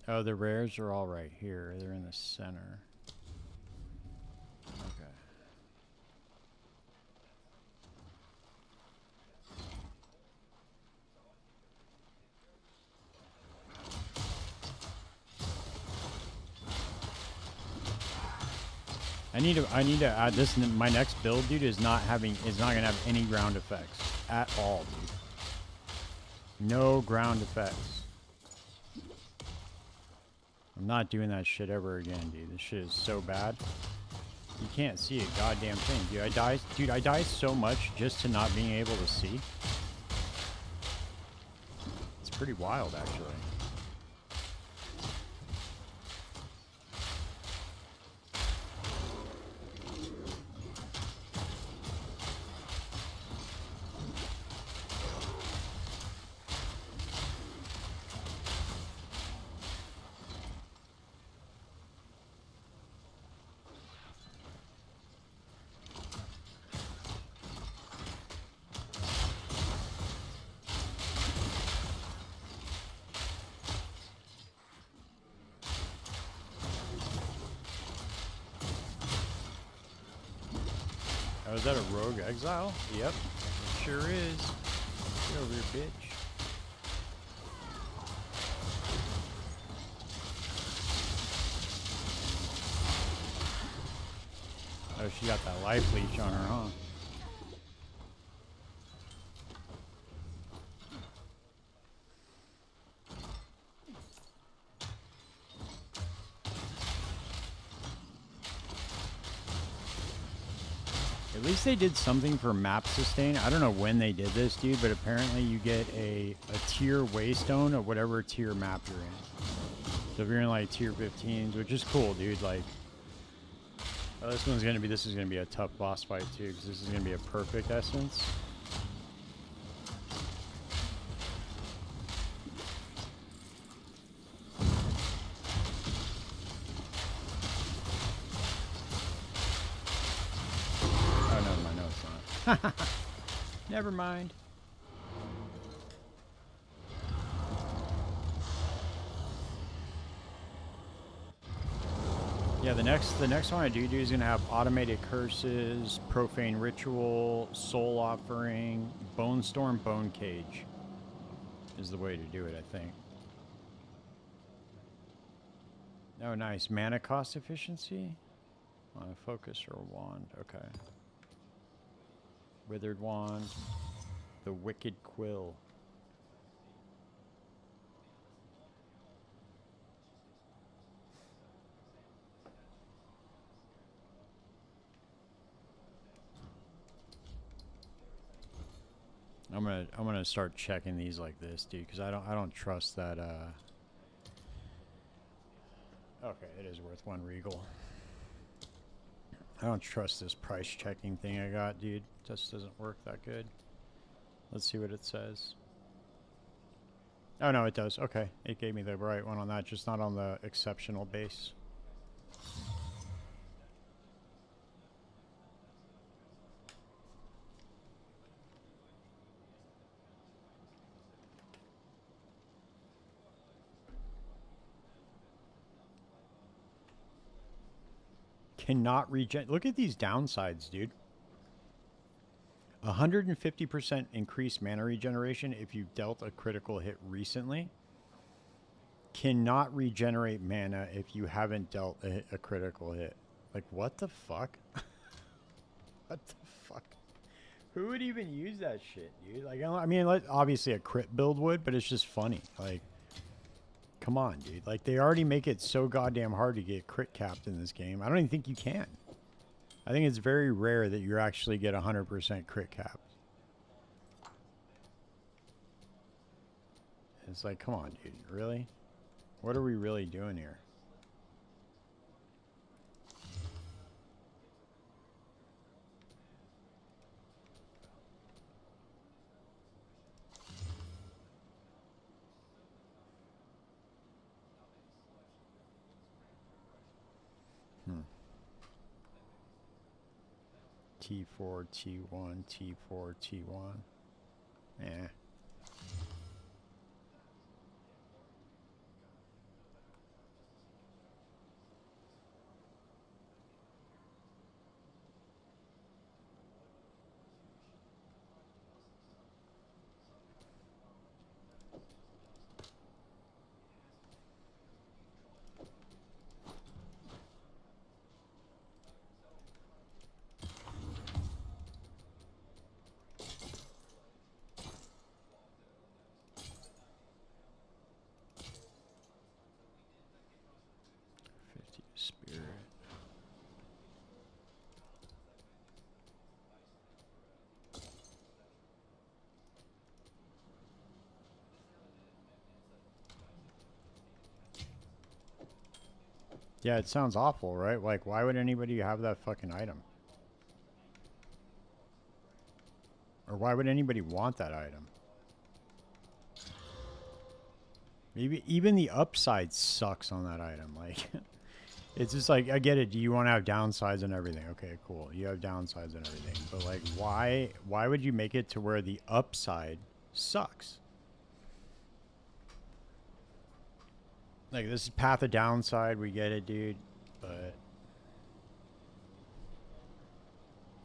Oh, the rares are all right here. They're in the center. Okay. I need to add this. My next build, dude, is not gonna have any ground effects at all, dude. No ground effects. I'm not doing that shit ever again, dude. This shit is so bad. You can't see a goddamn thing, dude. I die so much just to not being able to see. It's pretty wild, actually. Oh, is that a rogue exile? Yep, it sure is. Get over here, bitch. Oh, she got that life leech on her, huh? At least they did something for map sustain. I don't know when they did this, dude, but apparently you get a tier waystone of whatever tier map you're in. So if you're in like tier 15s, which is cool, dude, like, oh, this is gonna be a tough boss fight too, because this is gonna be a perfect essence. Oh, never mind, no, it's not. Never mind. Yeah, the next one I do is gonna have automated curses, profane ritual, soul offering, bone storm, bone cage. Is the way to do it, I think. Oh, nice. Mana cost efficiency? Focus or wand. Okay. Withered wand. The wicked quill. I'm gonna start checking these like this, dude, because I don't trust that. Okay, it is worth one regal. I don't trust this price checking thing I got, dude. Just doesn't work that good. Let's see what it says. Oh no, it does. Okay, it gave me the right one on that, just not on the exceptional base. Cannot regen. Look at these downsides, dude. 150% increased mana regeneration if you've dealt a critical hit recently. Cannot regenerate mana if you haven't dealt a critical hit. Like, what the fuck? What the fuck? Who would even use that shit, dude? Like, I mean, obviously a crit build would, but it's just funny. Like, come on, dude. Like, they already make it so goddamn hard to get crit capped in this game. I don't even think you can. I think it's very rare that you actually get 100% crit capped. It's like, come on, dude. Really? What are we really doing here? T4, T1, T4, T1. Eh. Spirit. Yeah, it sounds awful, right? Like, why would anybody have that fucking item? Or why would anybody want that item? Maybe even the upside sucks on that item. Like, it's just like, I get it. Do you want to have downsides and everything? Okay, cool. You have downsides and everything. But like, why would you make it to where the upside sucks? Like, this is path of downside. We get it, dude. But,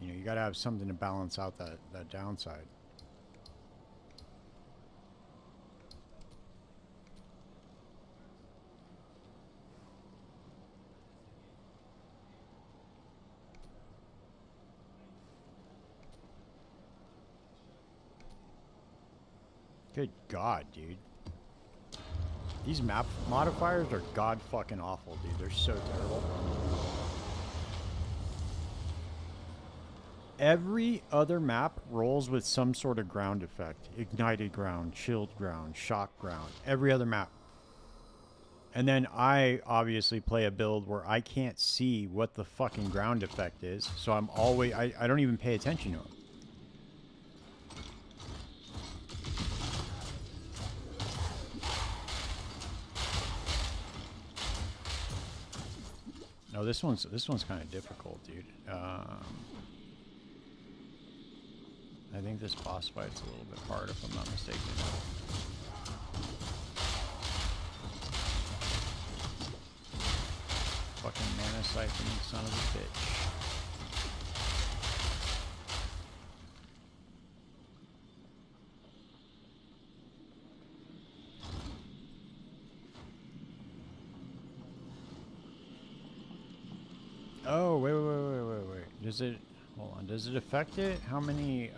you know, you got to have something to balance out that downside. Good God, dude. These map modifiers are god fucking awful, dude. They're so terrible. Every other map rolls with some sort of ground effect. Ignited ground, chilled ground, shock ground. Every other map. And then I obviously play a build where I can't see what the fucking ground effect is. So I'm always... I don't even pay attention to them. No, this one's kind of difficult, dude. I think this boss fight's a little bit hard, if I'm not mistaken. Fucking mana siphoning son of a bitch. Oh, wait. Does it... Hold on. Does it affect it? How many,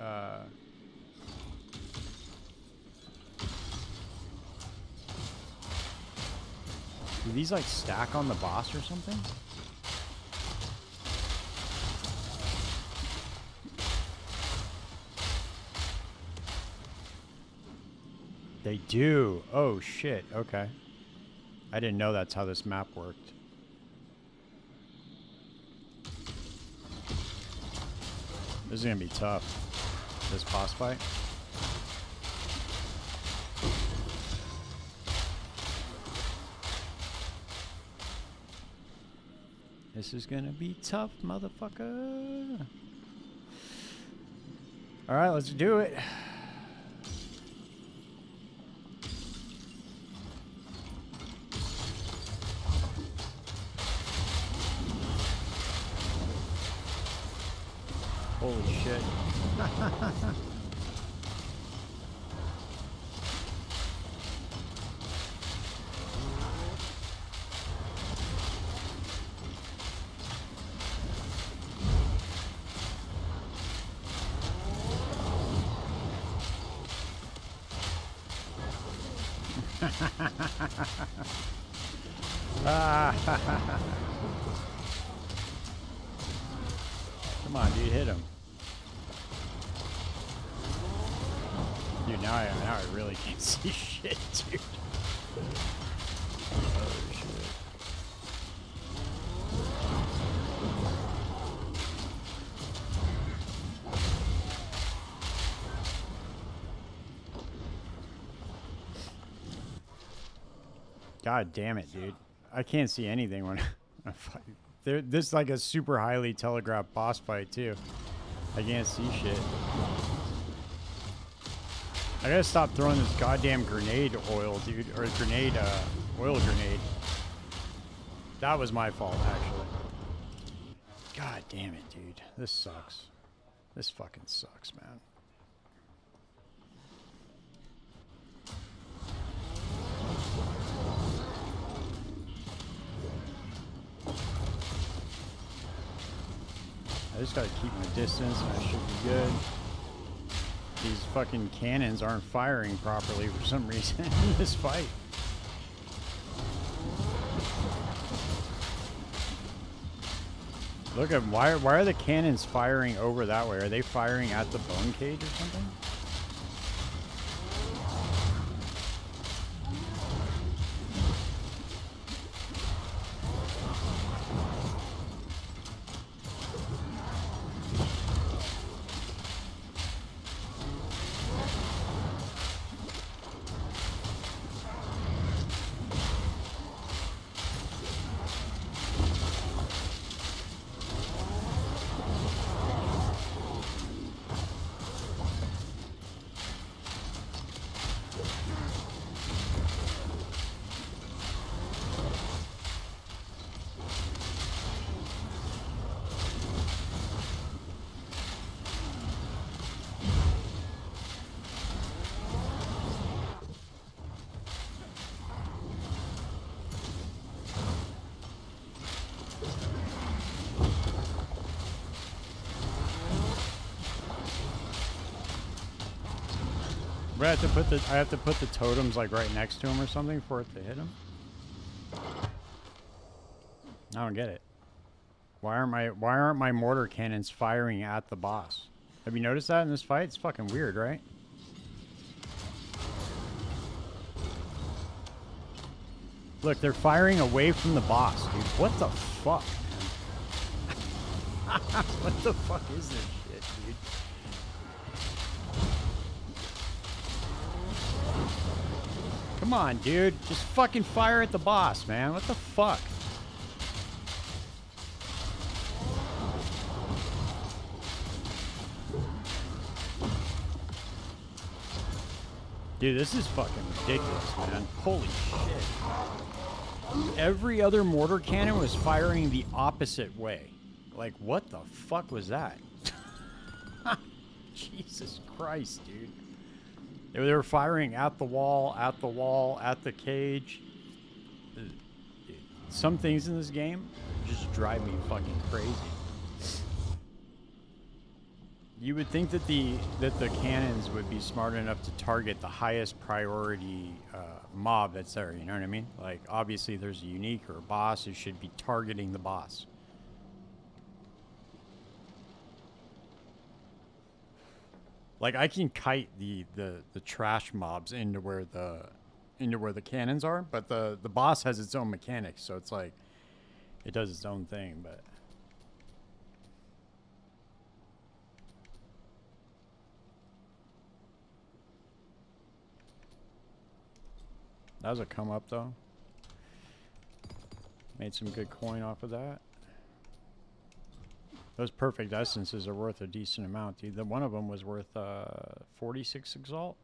do these, like, stack on the boss or something? They do. Oh, shit. Okay. I didn't know that's how this map worked. This is gonna be tough. This boss fight. This is gonna be tough, motherfucker. Alright, let's do it. Holy shit. Come on, dude, hit him. Dude, now I really can't see shit, dude. Oh, shit. God damn it, dude. I can't see anything when I fight. This is like a super highly telegraphed boss fight, too. I can't see shit. I gotta stop throwing this goddamn grenade oil, dude. Or grenade, oil grenade. That was my fault, actually. God damn it, dude. This sucks. This fucking sucks, man. I just gotta keep my distance and I should be good. These fucking cannons aren't firing properly for some reason in this fight. Look at why are the cannons firing over that way? Are they firing at the bone cage or something? I have to put the totems like right next to him or something for it to hit him. I don't get it. Why aren't my mortar cannons firing at the boss? Have you noticed that in this fight? It's fucking weird, right? Look, they're firing away from the boss, dude. What the fuck, man? What the fuck is this shit, dude? Come on, dude. Just fucking fire at the boss, man. What the fuck? Dude, this is fucking ridiculous, man. Holy shit. Every other mortar cannon was firing the opposite way. Like, what the fuck was that? Jesus Christ, dude. They were firing at the wall, at the cage. Dude, some things in this game just drive me fucking crazy. You would think that the cannons would be smart enough to target the highest priority mob that's there. You know what I mean? Like, obviously, there's a unique or a boss who should be targeting the boss. Like, I can kite the trash mobs into where the cannons are, but the boss has its own mechanics, so it's like it does its own thing, but. That was a come up though. Made some good coin off of that. Those perfect essences are worth a decent amount, dude. The one of them was worth 46 Exalt.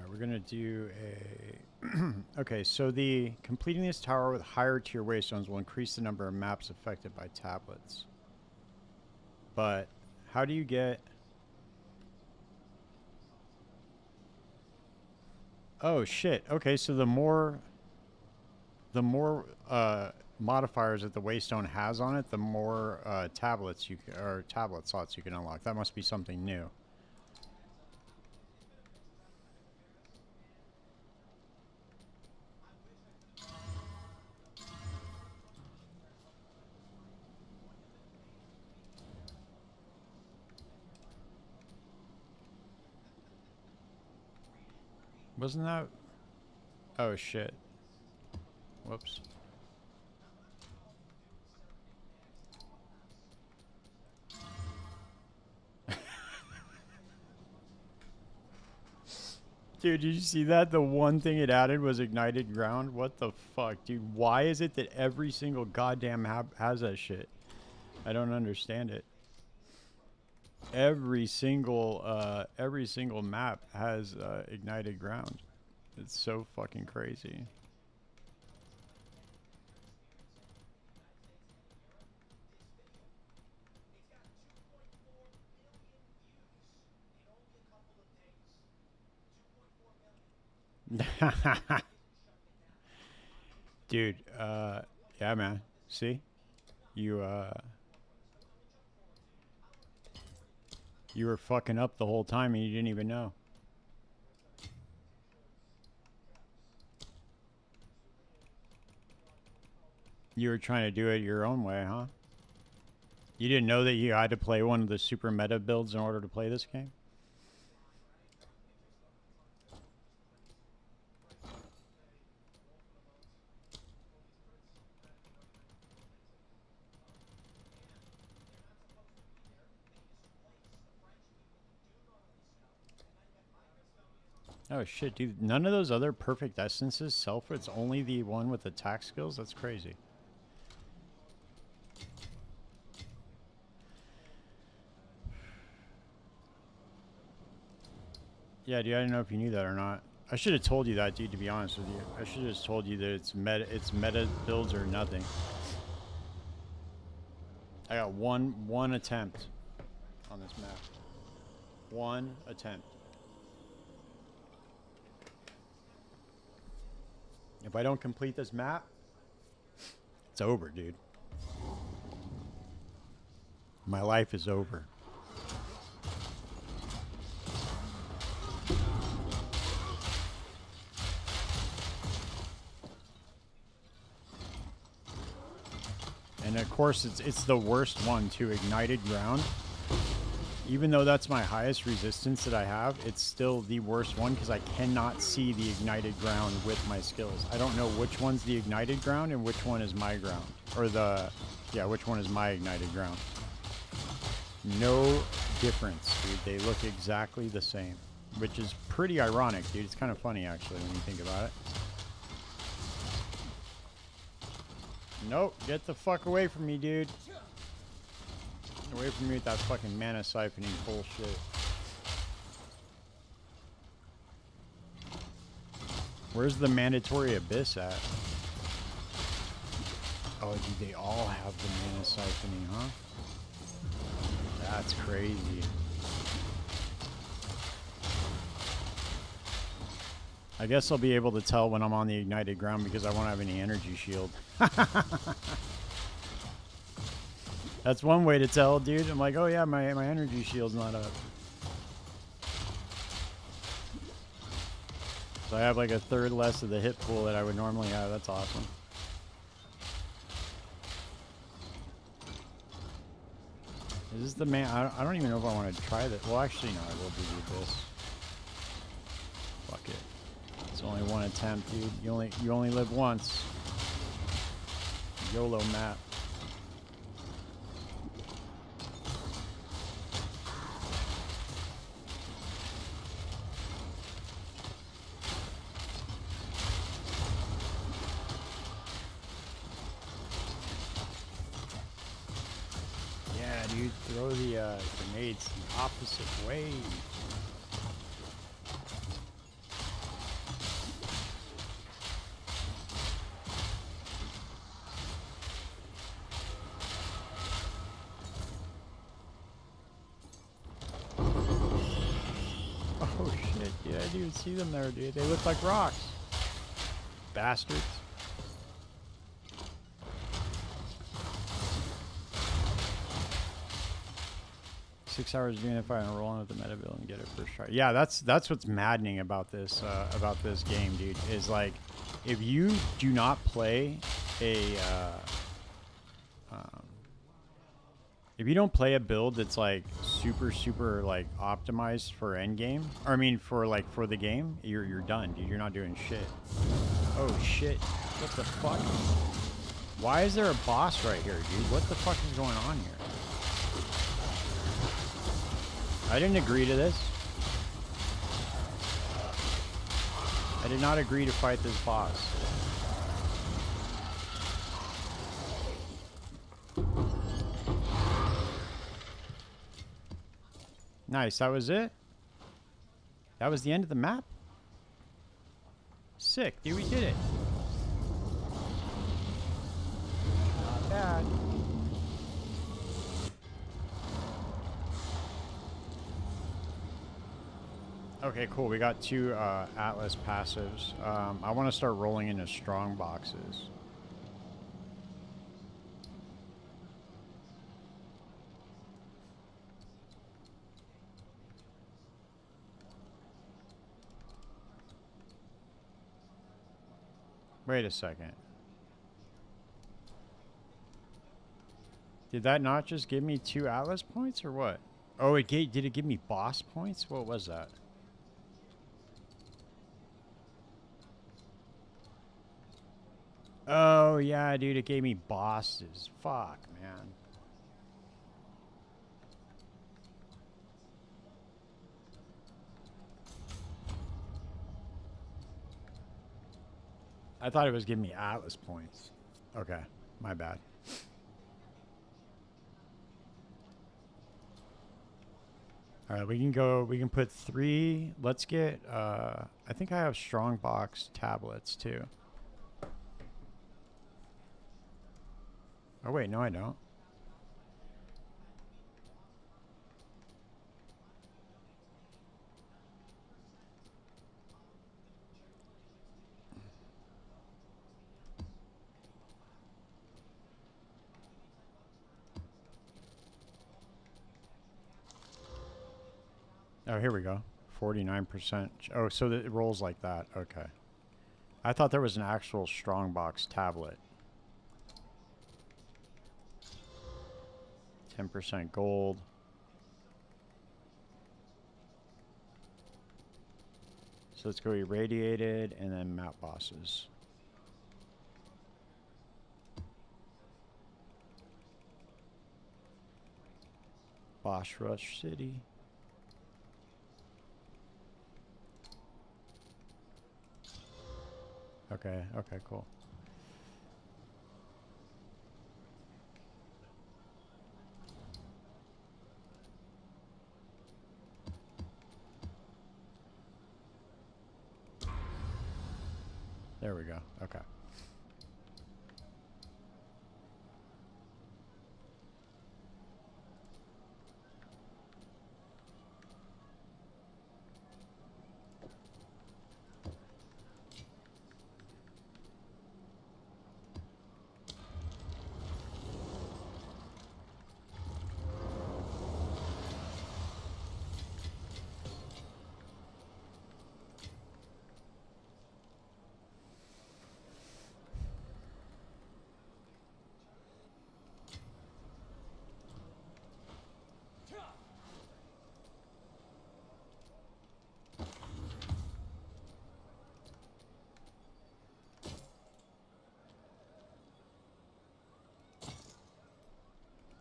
We're gonna do a okay, so the completing this tower with higher tier waystones will increase the number of maps affected by tablets. But how do you get? Oh shit. Okay, so the more modifiers that the waystone has on it, the more tablets or tablet slots you can unlock. That must be something new. Wasn't that? Oh shit. Whoops. Dude, did you see that? The one thing it added was ignited ground? What the fuck, dude? Why is it that every single goddamn map has that shit? I don't understand it. Every single map has ignited ground. It's so fucking crazy. Dude, yeah, man. See? You were fucking up the whole time and you didn't even know. You were trying to do it your own way, huh? You didn't know that you had to play one of the super meta builds in order to play this game? Oh shit, dude. None of those other perfect essences self, it's only the one with attack skills? That's crazy. Yeah, dude, I don't know if you knew that or not. I should have told you that, dude, to be honest with you. I should have just told you that it's meta builds or nothing. I got one attempt on this map. One attempt. If I don't complete this map, it's over, dude. My life is over. And of course, it's the worst one too, ignited ground. Even though that's my highest resistance that I have, it's still the worst one because I cannot see the ignited ground with my skills. I don't know which one's the ignited ground and which one is my ground. Or which one is my ignited ground. No difference, dude. They look exactly the same, which is pretty ironic, dude. It's kind of funny, actually, when you think about it. Nope, get the fuck away from me, dude. Away from me with that fucking mana siphoning bullshit. Where's the mandatory abyss at? Oh, dude, they all have the mana siphoning, huh? That's crazy. I guess I'll be able to tell when I'm on the ignited ground because I won't have any energy shield. That's one way to tell, dude. I'm like, oh yeah, my energy shield's not up. So I have like a third less of the hit pool that I would normally have. That's awesome. Is this the man? I don't even know if I want to try this. Well, actually, no, I will do this. Fuck it. It's only one attempt, dude. You only live once. YOLO map. Yeah, dude, throw the grenades the opposite way. Oh shit, yeah, I didn't even see them there, dude. They look like rocks. Bastards. Six hours doing if I roll in with the meta build and get it first try. Yeah, that's what's maddening about this game, dude. Is like, if you do not play a if you don't play a build that's like super like optimized for end game, or I mean for the game, you're done, dude. You're not doing shit. Oh shit! What the fuck? Why is there a boss right here, dude? What the fuck is going on here? I didn't agree to this. I did not agree to fight this boss. Nice, that was it? That was the end of the map? Sick, dude, we did it. Not bad. Okay, cool. We got 2 Atlas passives. I want to start rolling into strong boxes. Wait a second. Did that not just give me 2 Atlas points or what? Oh, did it give me boss points? What was that? Oh, yeah, dude, it gave me bosses. Fuck, man. I thought it was giving me Atlas points. Okay, my bad. All right, we can put 3. Let's get, I think I have strongbox tablets too. Oh wait, no I don't. Oh, here we go. 49%. Oh, so it rolls like that. Okay. I thought there was an actual strongbox tablet. 10% gold. So let's go irradiated and then map bosses. Boss Rush City. Okay, okay, cool. There we go. Okay.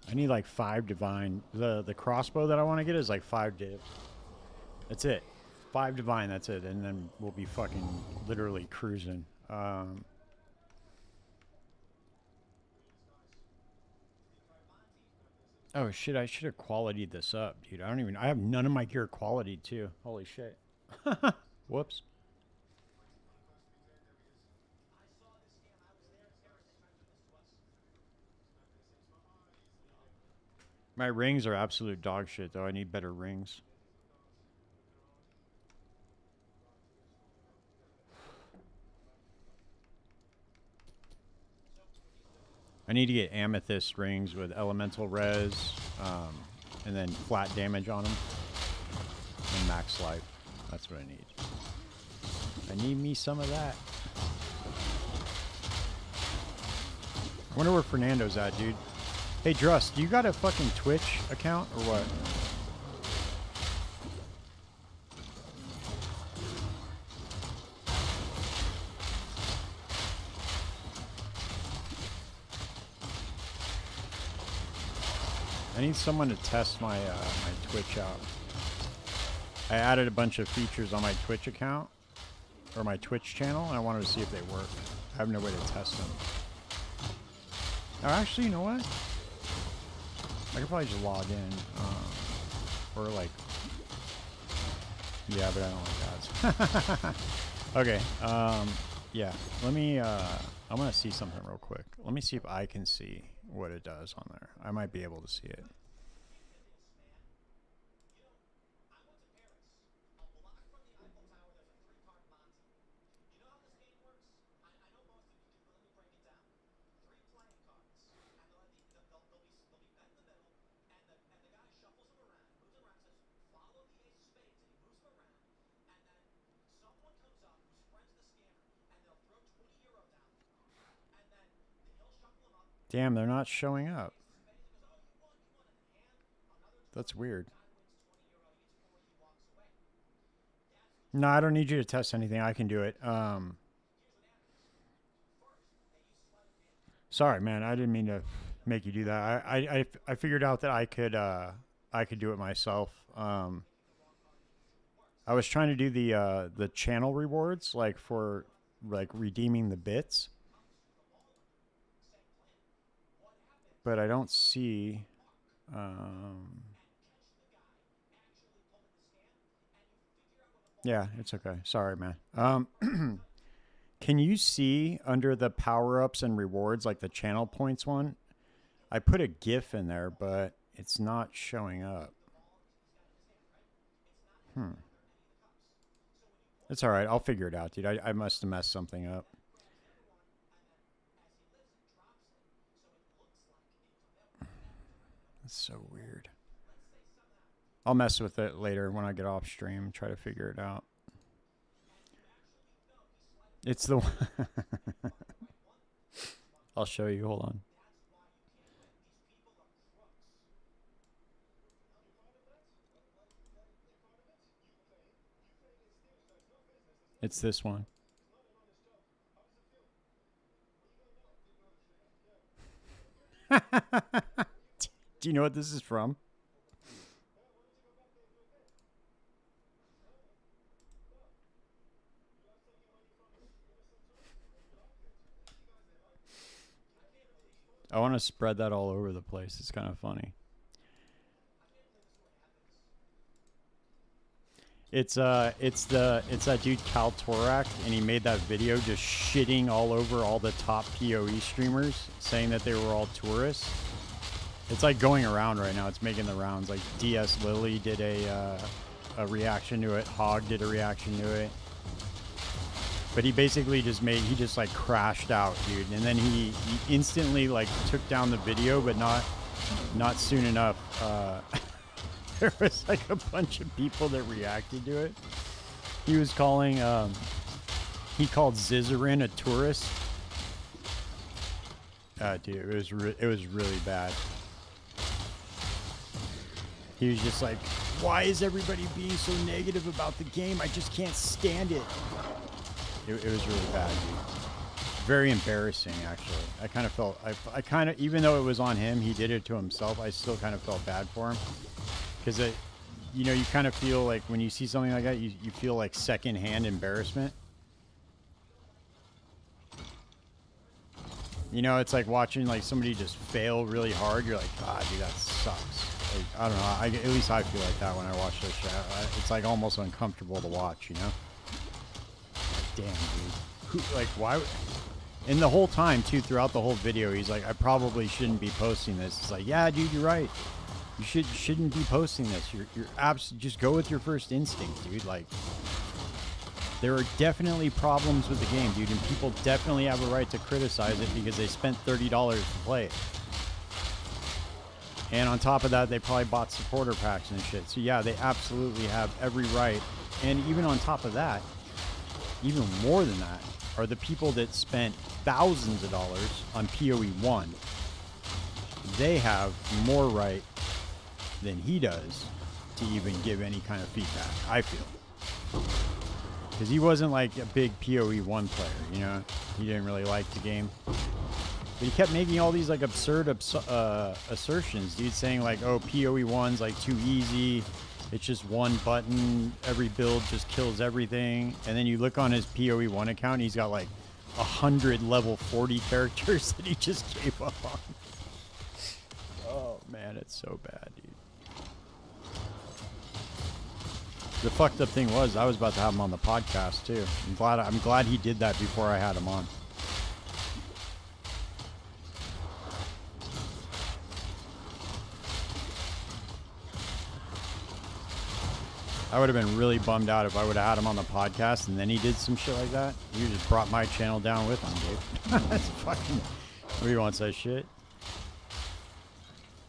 I need like 5 divine. The crossbow that I want to get is like 5 div. That's it. 5 divine, that's it. And then we'll be fucking literally cruising. Oh shit, I should have qualityed this up, dude. I have none of my gear quality too. Holy shit. Whoops. My rings are absolute dog shit though. I need better rings. I need to get amethyst rings with elemental res, and then flat damage on them, and max life. That's what I need. I need me some of that. I wonder where Fernando's at, dude. Hey, Druss, do you got a fucking Twitch account or what? I need someone to test my my Twitch out. I added a bunch of features on my Twitch account, or my Twitch channel, and I wanted to see if they work. I have no way to test them. Oh, actually, you know what? I could probably just log in, or like Yeah, but I don't like ads. Okay, yeah, let me, I'm gonna see something real quick. Let me see if I can see what it does on there. I might be able to see it. Damn, they're not showing up. That's weird. No, I don't need you to test anything. I can do it. Sorry, man. I didn't mean to make you do that. I figured out that I could do it myself. I was trying to do the channel rewards, like for like redeeming the bits, but I don't see. Yeah, it's okay. Sorry, man. Can you see under the power ups and rewards, like the channel points one? I put a GIF in there, but it's not showing up. It's all right. I'll figure it out, dude. I must have messed something up. That's so weird. I'll mess with it later when I get off stream. Try to figure it out. It's the one. I'll show you. Hold on. It's this one. Do you know what this is from? I want to spread that all over the place. It's kind of funny. It's that dude Cal Torak, and he made that video just shitting all over all the top PoE streamers, saying that they were all tourists. It's like going around right now. It's making the rounds. Like DS Lily did a reaction to it. Hog did a reaction to it. But he basically just like crashed out, dude. And then he instantly like took down the video, but not soon enough. There was like a bunch of people that reacted to it. He was calling, he called Zizarin a tourist. Dude, it was really bad. He was just like, why is everybody being so negative about the game? I just can't stand it. It was really bad, dude. Very embarrassing, actually. I kind of felt, I kind of, even though it was on him, he did it to himself, I still kind of felt bad for him. Because, you know, you kind of feel like when you see something like that, you feel like secondhand embarrassment. You know, it's like watching like somebody just fail really hard. You're like, God, dude, that sucks. Like, I don't know. At least I feel like that when I watch this shit. It's like almost uncomfortable to watch, you know? Damn, dude. Like, why? And the whole time, too, throughout the whole video, he's like, I probably shouldn't be posting this. It's like, yeah, dude, you're right. You shouldn't be posting this. You're just go with your first instinct, dude. Like, there are definitely problems with the game, dude, and people definitely have a right to criticize it because they spent $30 to play it. And on top of that, they probably bought supporter packs and shit. So yeah, they absolutely have every right. And even on top of that, even more than that, are the people that spent thousands of dollars on PoE 1. They have more right than he does to even give any kind of feedback, I feel. Because he wasn't like a big PoE 1 player, you know? He didn't really like the game. But he kept making all these like absurd assertions, dude, saying like, oh, PoE 1's like too easy. It's just one button. Every build just kills everything. And then you look on his PoE 1 account, he's got like 100 level 40 characters that he just gave up on. Oh, man, it's so bad, dude. The fucked up thing was I was about to have him on the podcast too. I'm glad he did that before I had him on. I would have been really bummed out if I would have had him on the podcast and then he did some shit like that. You just brought my channel down with him, dude. That's fucking... Nobody wants that shit.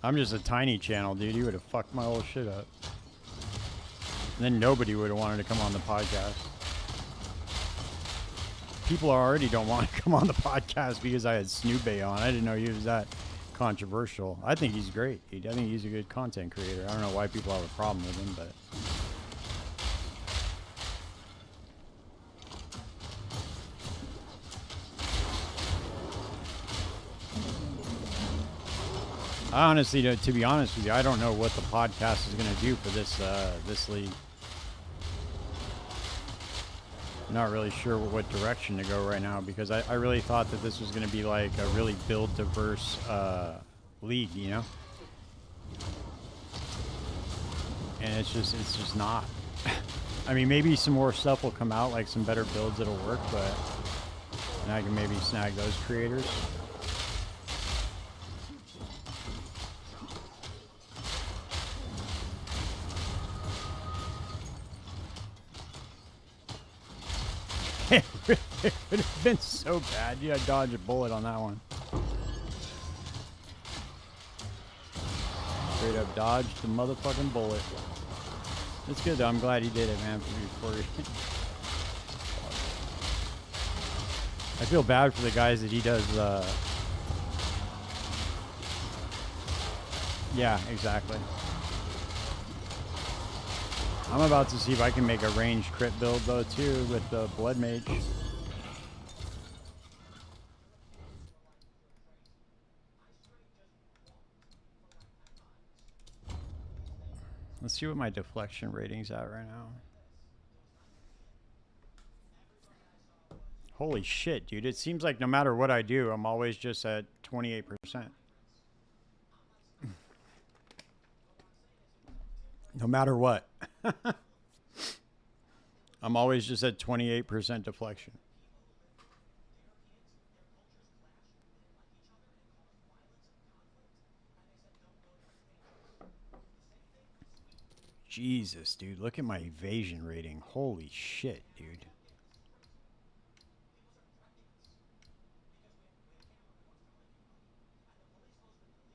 I'm just a tiny channel, dude. You would have fucked my whole shit up. And then nobody would have wanted to come on the podcast. People already don't want to come on the podcast because I had Snoopy on. I didn't know he was that controversial. I think he's great. I think he's a good content creator. I don't know why people have a problem with him, but... I honestly, to be honest with you, I don't know what the podcast is going to do for this league. I'm not really sure what direction to go right now because I really thought that this was going to be like a really build diverse league, you know? And it's just not. I mean, maybe some more stuff will come out, like some better builds that'll work, but and I can maybe snag those creators. It would have been so bad. You had to dodge a bullet on that one. Straight up dodged the motherfucking bullet. It's good though. I'm glad he did it, man. I feel bad for the guys that he does. Yeah, exactly. I'm about to see if I can make a ranged crit build though too with the Blood Mage. Let's see what my deflection rating's at right now. Holy shit, dude. It seems like no matter what I do, I'm always just at 28%. No matter what. I'm always just at 28% deflection. Jesus, dude. Look at my evasion rating. Holy shit, dude.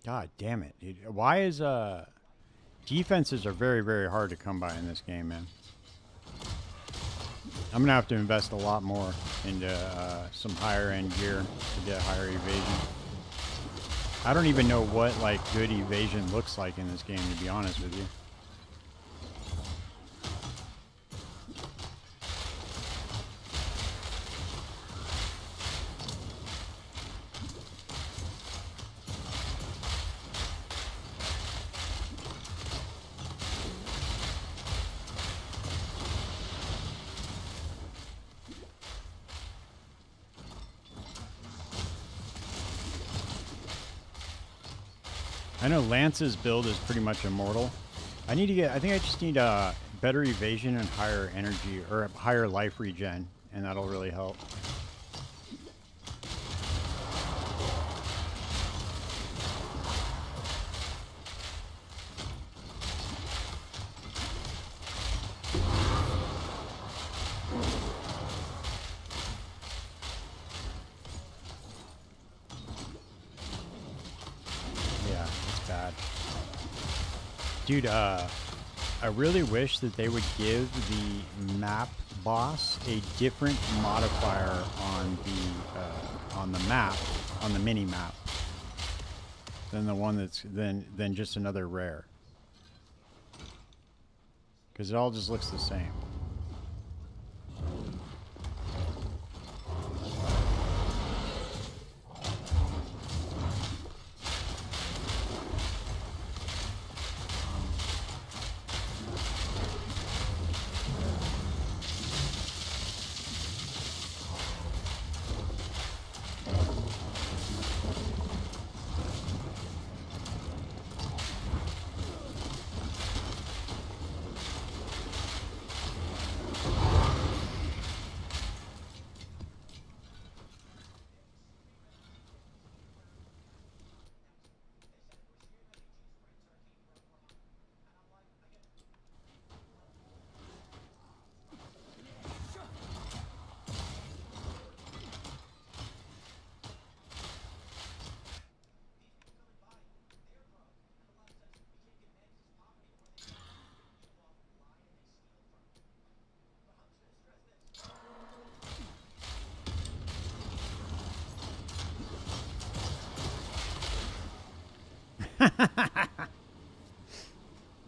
God damn it, dude. Why is defenses are very, very hard to come by in this game, man. I'm gonna have to invest a lot more into some higher end gear to get higher evasion. I don't even know what like good evasion looks like in this game, to be honest with you. I know Lance's build is pretty much immortal. I think I just need better evasion and higher energy, or higher life regen, and that'll really help. Dude, I really wish that they would give the map boss a different modifier on the map, on the mini map, than the one that's than just another rare. Because it all just looks the same.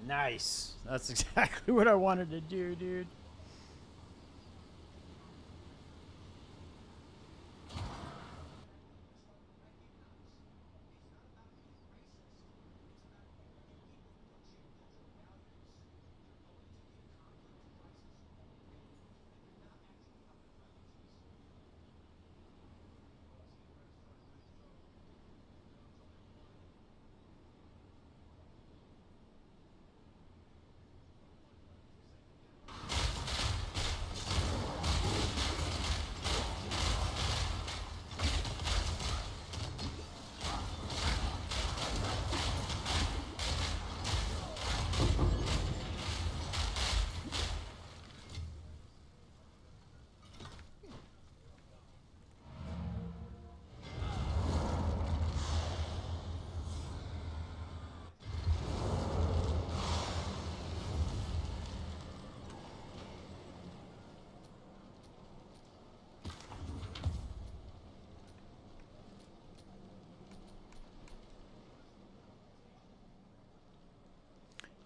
Nice. That's exactly what I wanted to do, dude.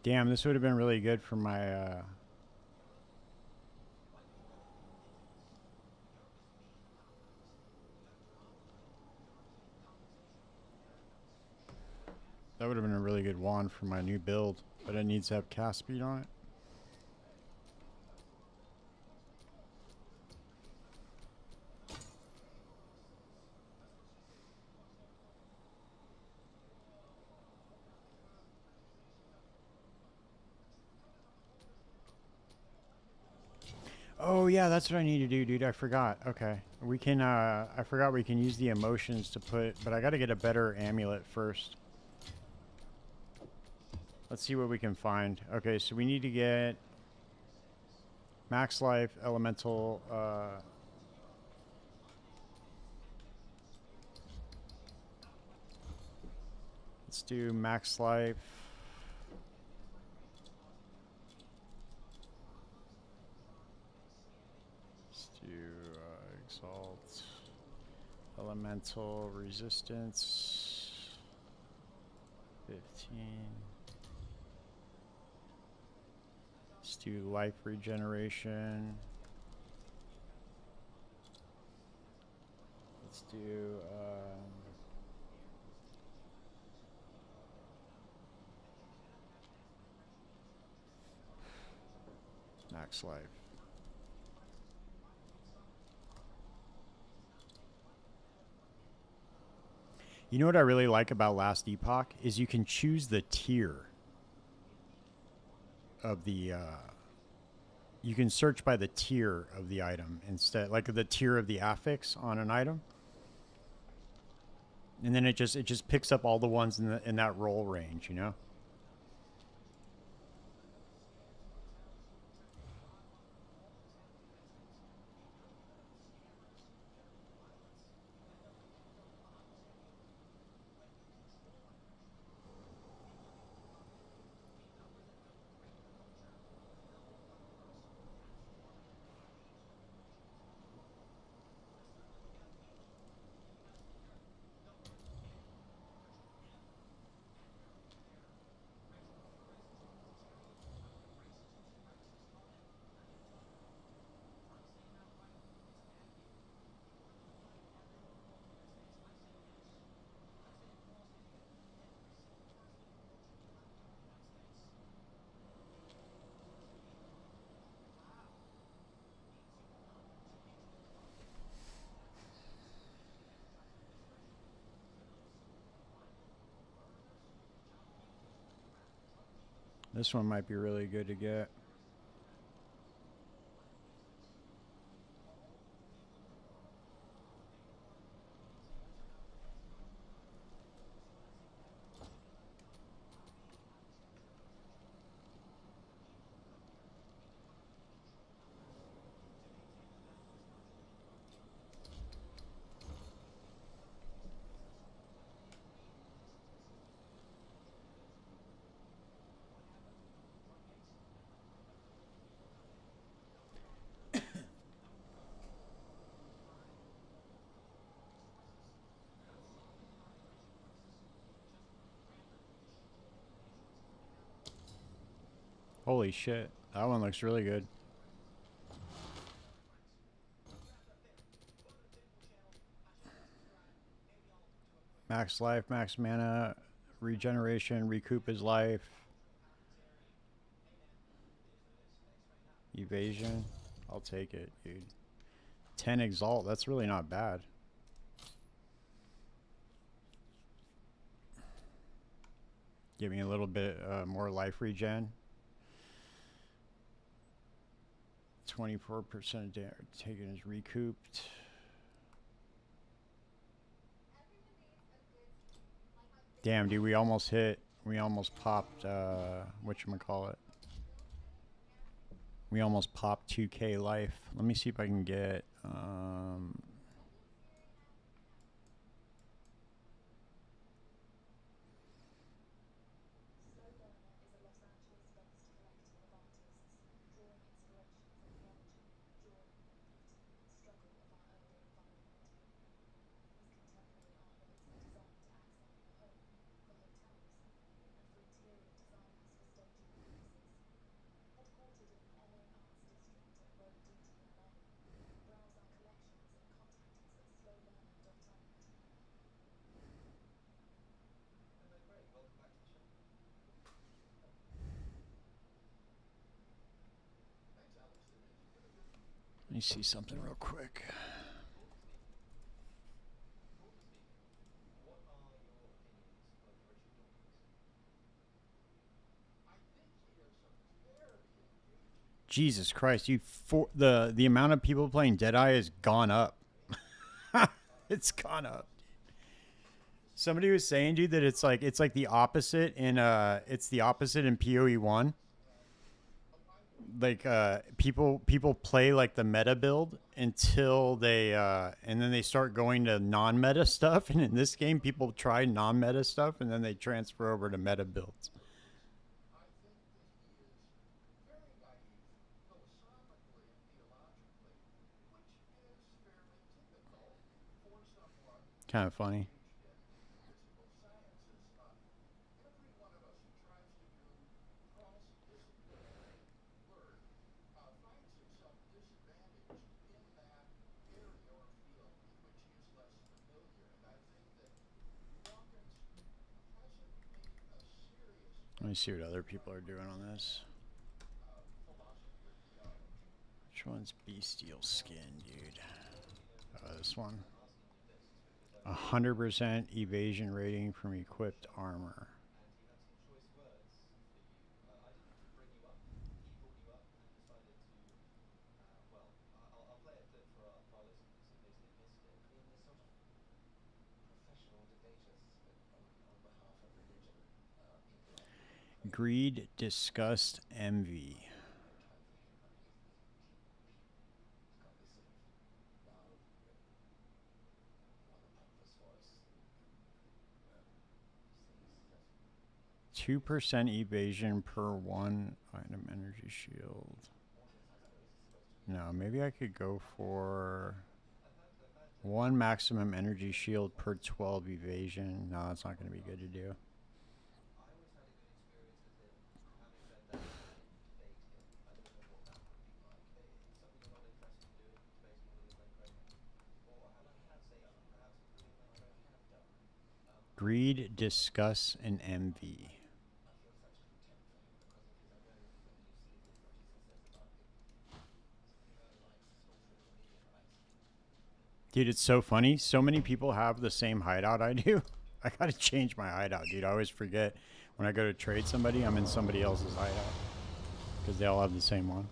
Damn, this would have been really good for my, that would have been a really good wand for my new build, but it needs to have cast speed on it. Oh yeah, that's what I need to do, dude. I forgot. Okay. We can I forgot we can use the emotions to put, but I got to get a better amulet first. Let's see what we can find. Okay, so we need to get max life, elemental, let's do max life. Let's do exalt, elemental resistance, 15. Let's do life regeneration. Let's do max life. You know what I really like about Last Epoch is you can choose the tier of the you can search by the tier of the item instead, like the tier of the affix on an item, and then it just picks up all the ones in that roll range, you know. This one might be really good to get. Holy shit. That one looks really good. Max life, max mana, regeneration, recoup his life. Evasion. I'll take it, dude. 10 exalt. That's really not bad. Give me a little bit more life regen. 24% taken is recouped. Damn, dude, we almost hit. We almost popped, whatchamacallit. We almost popped 2k life. Let me see if I can get, let me see something real quick. Jesus Christ, the amount of people playing Deadeye has gone up. It's gone up. Somebody was saying, dude, that it's like the opposite in PoE1. Like people play like the meta build until they and then they start going to non-meta stuff, and in this game people try non-meta stuff and then they transfer over to meta builds. Kind of funny. Let me see what other people are doing on this. Which one's Bestial Skin, dude? This one. 100% evasion rating from equipped armor. Greed, disgust, envy. %2 evasion per 1 item energy shield. No, maybe I could go for 1 maximum energy shield per 12 evasion. No, that's not going to be good to do. Greed, disgust, and envy. Dude, it's so funny. So many people have the same hideout I do. I gotta change my hideout, dude. I always forget when I go to trade somebody, I'm in somebody else's hideout. Because they all have the same one.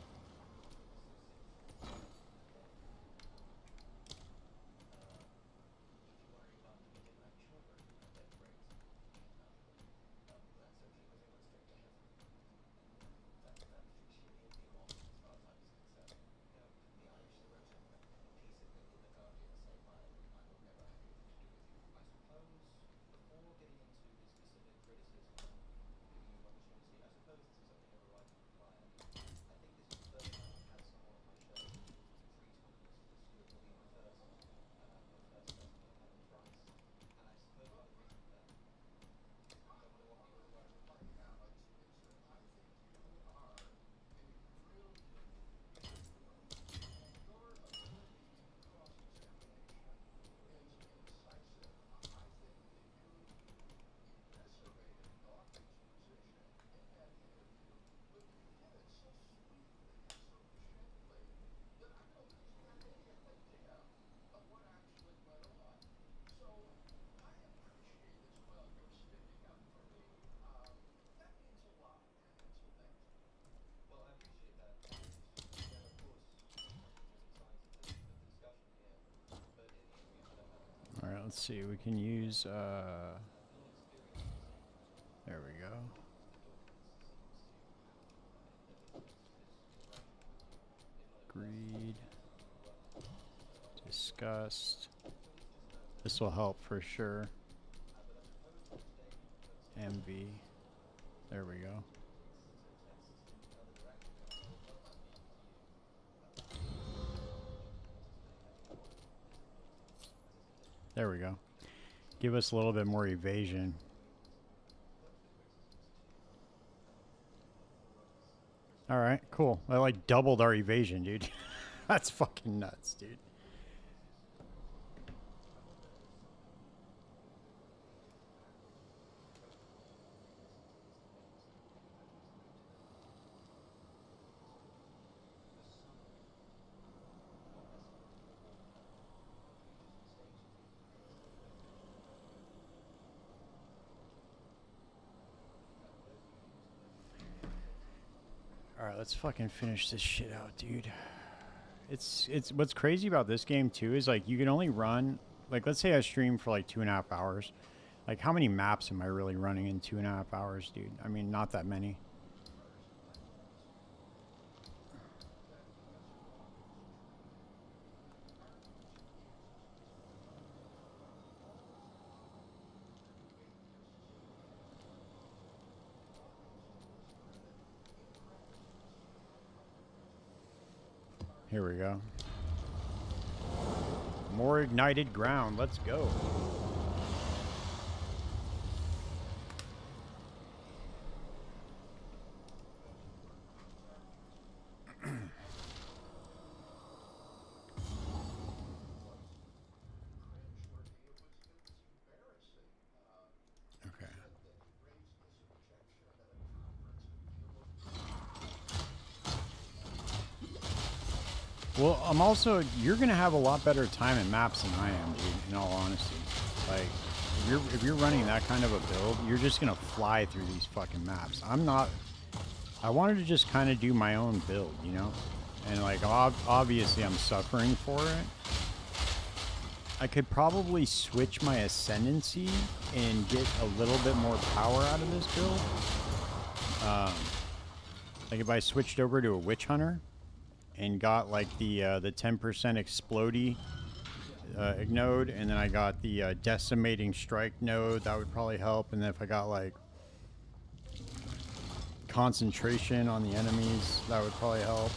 let's see. We can use, there we go. Greed. Disgust. This will help for sure. Envy. There we go. There we go. Give us a little bit more evasion. Alright, cool. I like doubled our evasion, dude. That's fucking nuts, dude. Alright, let's fucking finish this shit out, dude. It's what's crazy about this game too is like you can only run, like let's say I stream for like 2.5 hours. Like how many maps am I really running in 2.5 hours, dude? I mean, not that many. Here we go. More ignited ground. Let's go. Well, I'm also, you're gonna have a lot better time in maps than I am, dude, in all honesty. Like, if you're running that kind of a build, you're just gonna fly through these fucking maps. I'm not, I wanted to just kind of do my own build, you know? And like, obviously I'm suffering for it. I could probably switch my ascendancy and get a little bit more power out of this build. Like if I switched over to a witch hunter, and got like the 10% explodey node, and then I got the decimating strike node, that would probably help. And then if I got like concentration on the enemies, that would probably help.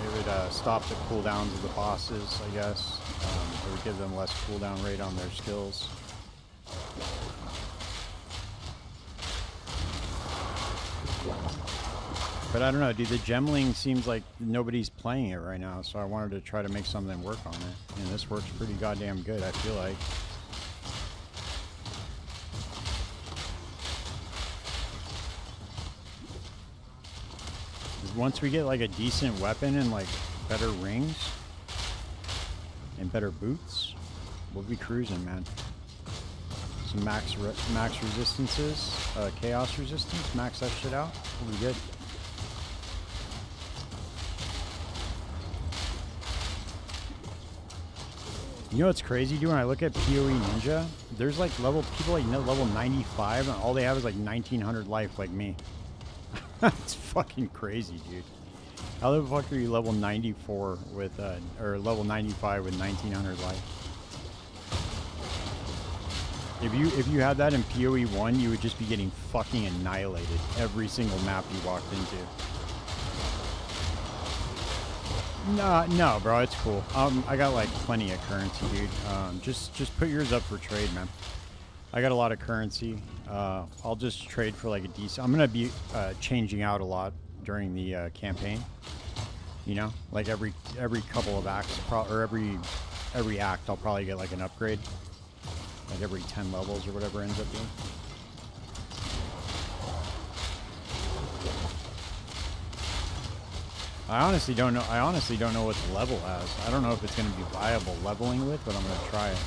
It would stop the cooldowns of the bosses, I guess. It would give them less cooldown rate on their skills. But I don't know, dude, the Gemling seems like nobody's playing it right now, so I wanted to try to make something work on it. And this works pretty goddamn good, I feel like. Once we get like a decent weapon and like better rings and better boots, we'll be cruising, man. Some max resistances, chaos resistance, max that shit out, we'll be good. You know what's crazy, dude? When I look at PoE Ninja, there's like people like level 95, and all they have is like 1900 life, like me. It's fucking crazy, dude. How the fuck are you level 94 with, or level 95 with 1900 life? If you had that in PoE 1, you would just be getting fucking annihilated every single map you walked into. No, bro, it's cool. I got like plenty of currency, dude. Just put yours up for trade, man. I got a lot of currency. I'll just trade for like a decent. I'm gonna be changing out a lot during the campaign. You know, like every couple of acts, or every act, I'll probably get like an upgrade. Like every 10 levels or whatever ends up being. I honestly don't know. I honestly don't know what the level has. I don't know if it's going to be viable leveling with, but I'm going to try it.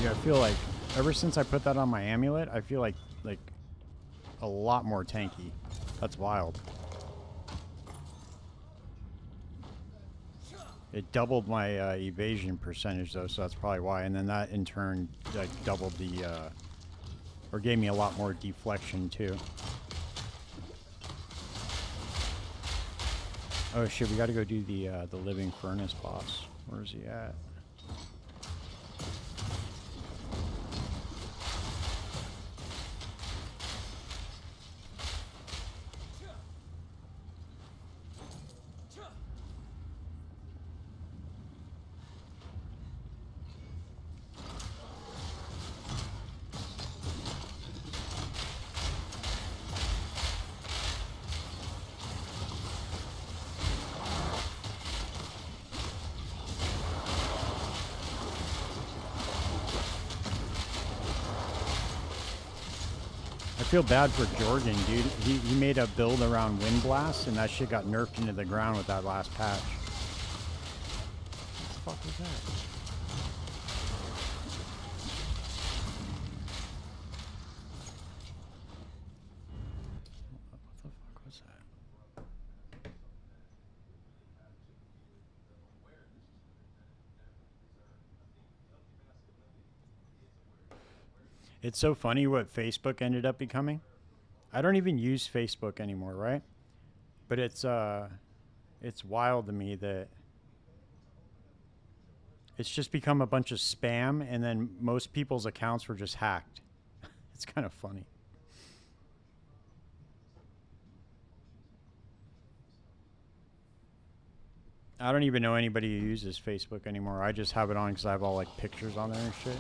Yeah, I feel like ever since I put that on my amulet, I feel like a lot more tanky. That's wild. It doubled my evasion percentage though, so that's probably why. And then that in turn like doubled the or gave me a lot more deflection too. Oh shit, we got to go do the living furnace boss. Where is he at? I feel bad for Jorgen, dude. He made a build around Wind Blast, and that shit got nerfed into the ground with that last patch. What the fuck was that? What the fuck was that? It's so funny what Facebook ended up becoming. I don't even use Facebook anymore, right? But it's wild to me that it's just become a bunch of spam, and then most people's accounts were just hacked. It's kind of funny. I don't even know anybody who uses Facebook anymore. I just have it on because I have all like pictures on there and shit.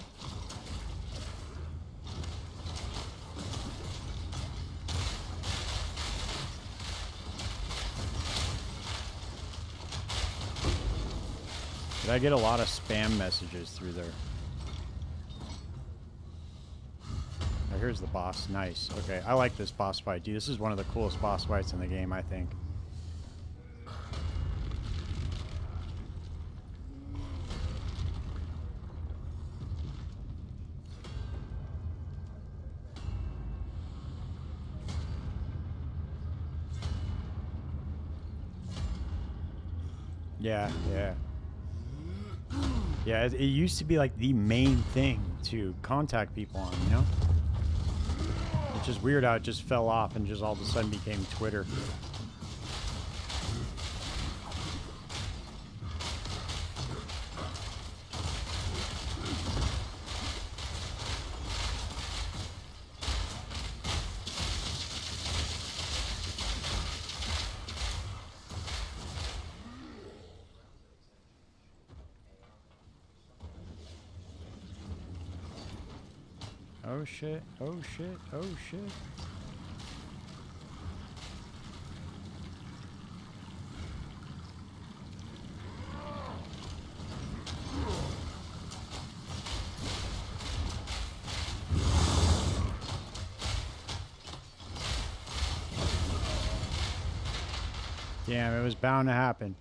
But I get a lot of spam messages through there. Oh, here's the boss. Nice. Okay, I like this boss fight, dude. This is one of the coolest boss fights in the game, I think. Yeah, yeah. Yeah, it used to be like the main thing to contact people on, you know? It's just weird how it just fell off and just all of a sudden became Twitter. Oh shit, oh shit, oh shit. Damn, it was bound to happen.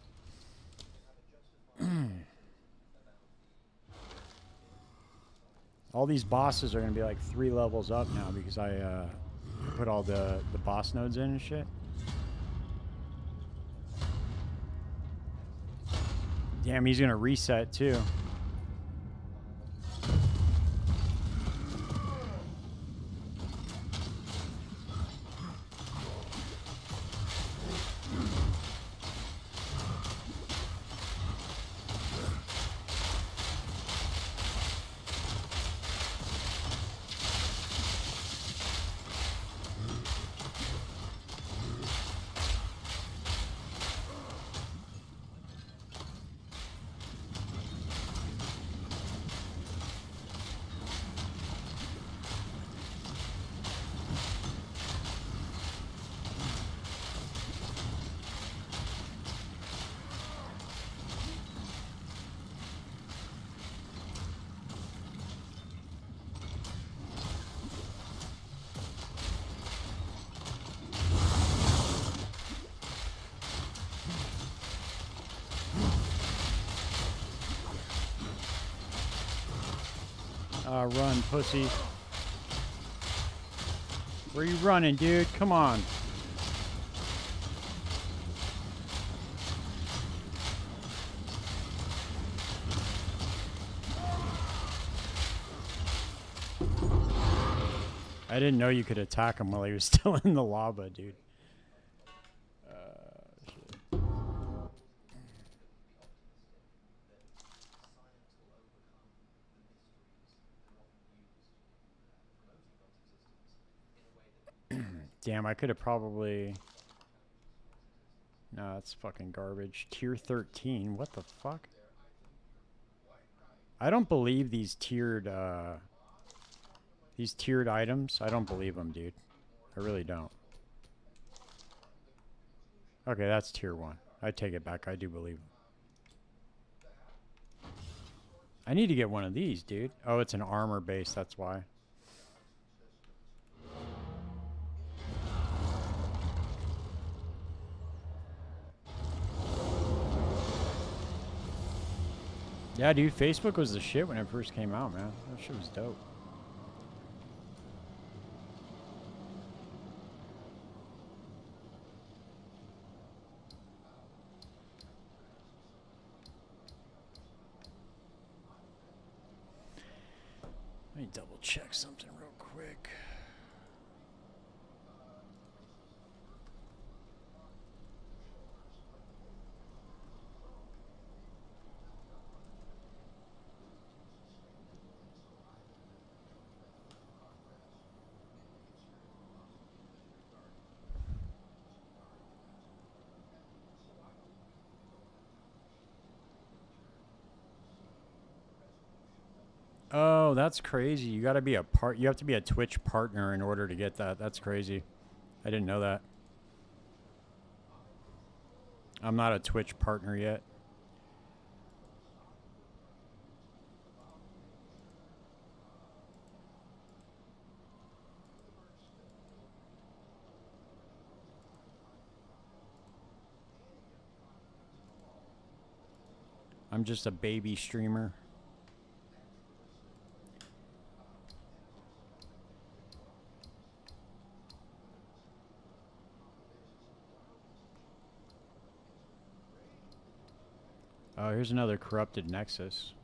All these bosses are going to be like 3 levels up now because I put all the boss nodes in and shit. Damn, he's going to reset too. Run, pussy. Where you running, dude? Come on. I didn't know you could attack him while he was still in the lava, dude. Shit. Damn, I could have probably... No, that's fucking garbage. Tier 13, what the fuck? I don't believe these tiered items. I don't believe them, dude. I really don't. Okay, that's tier 1. I take it back. I do believe them. I need to get one of these, dude. Oh, it's an armor base, that's why. Yeah, dude, Facebook was the shit when it first came out, man. That shit was dope. Let me double check something real quick. Oh, that's crazy. You got to be you have to be a Twitch partner in order to get that. That's crazy. I didn't know that. I'm not a Twitch partner yet. I'm just a baby streamer. Oh, here's another corrupted nexus.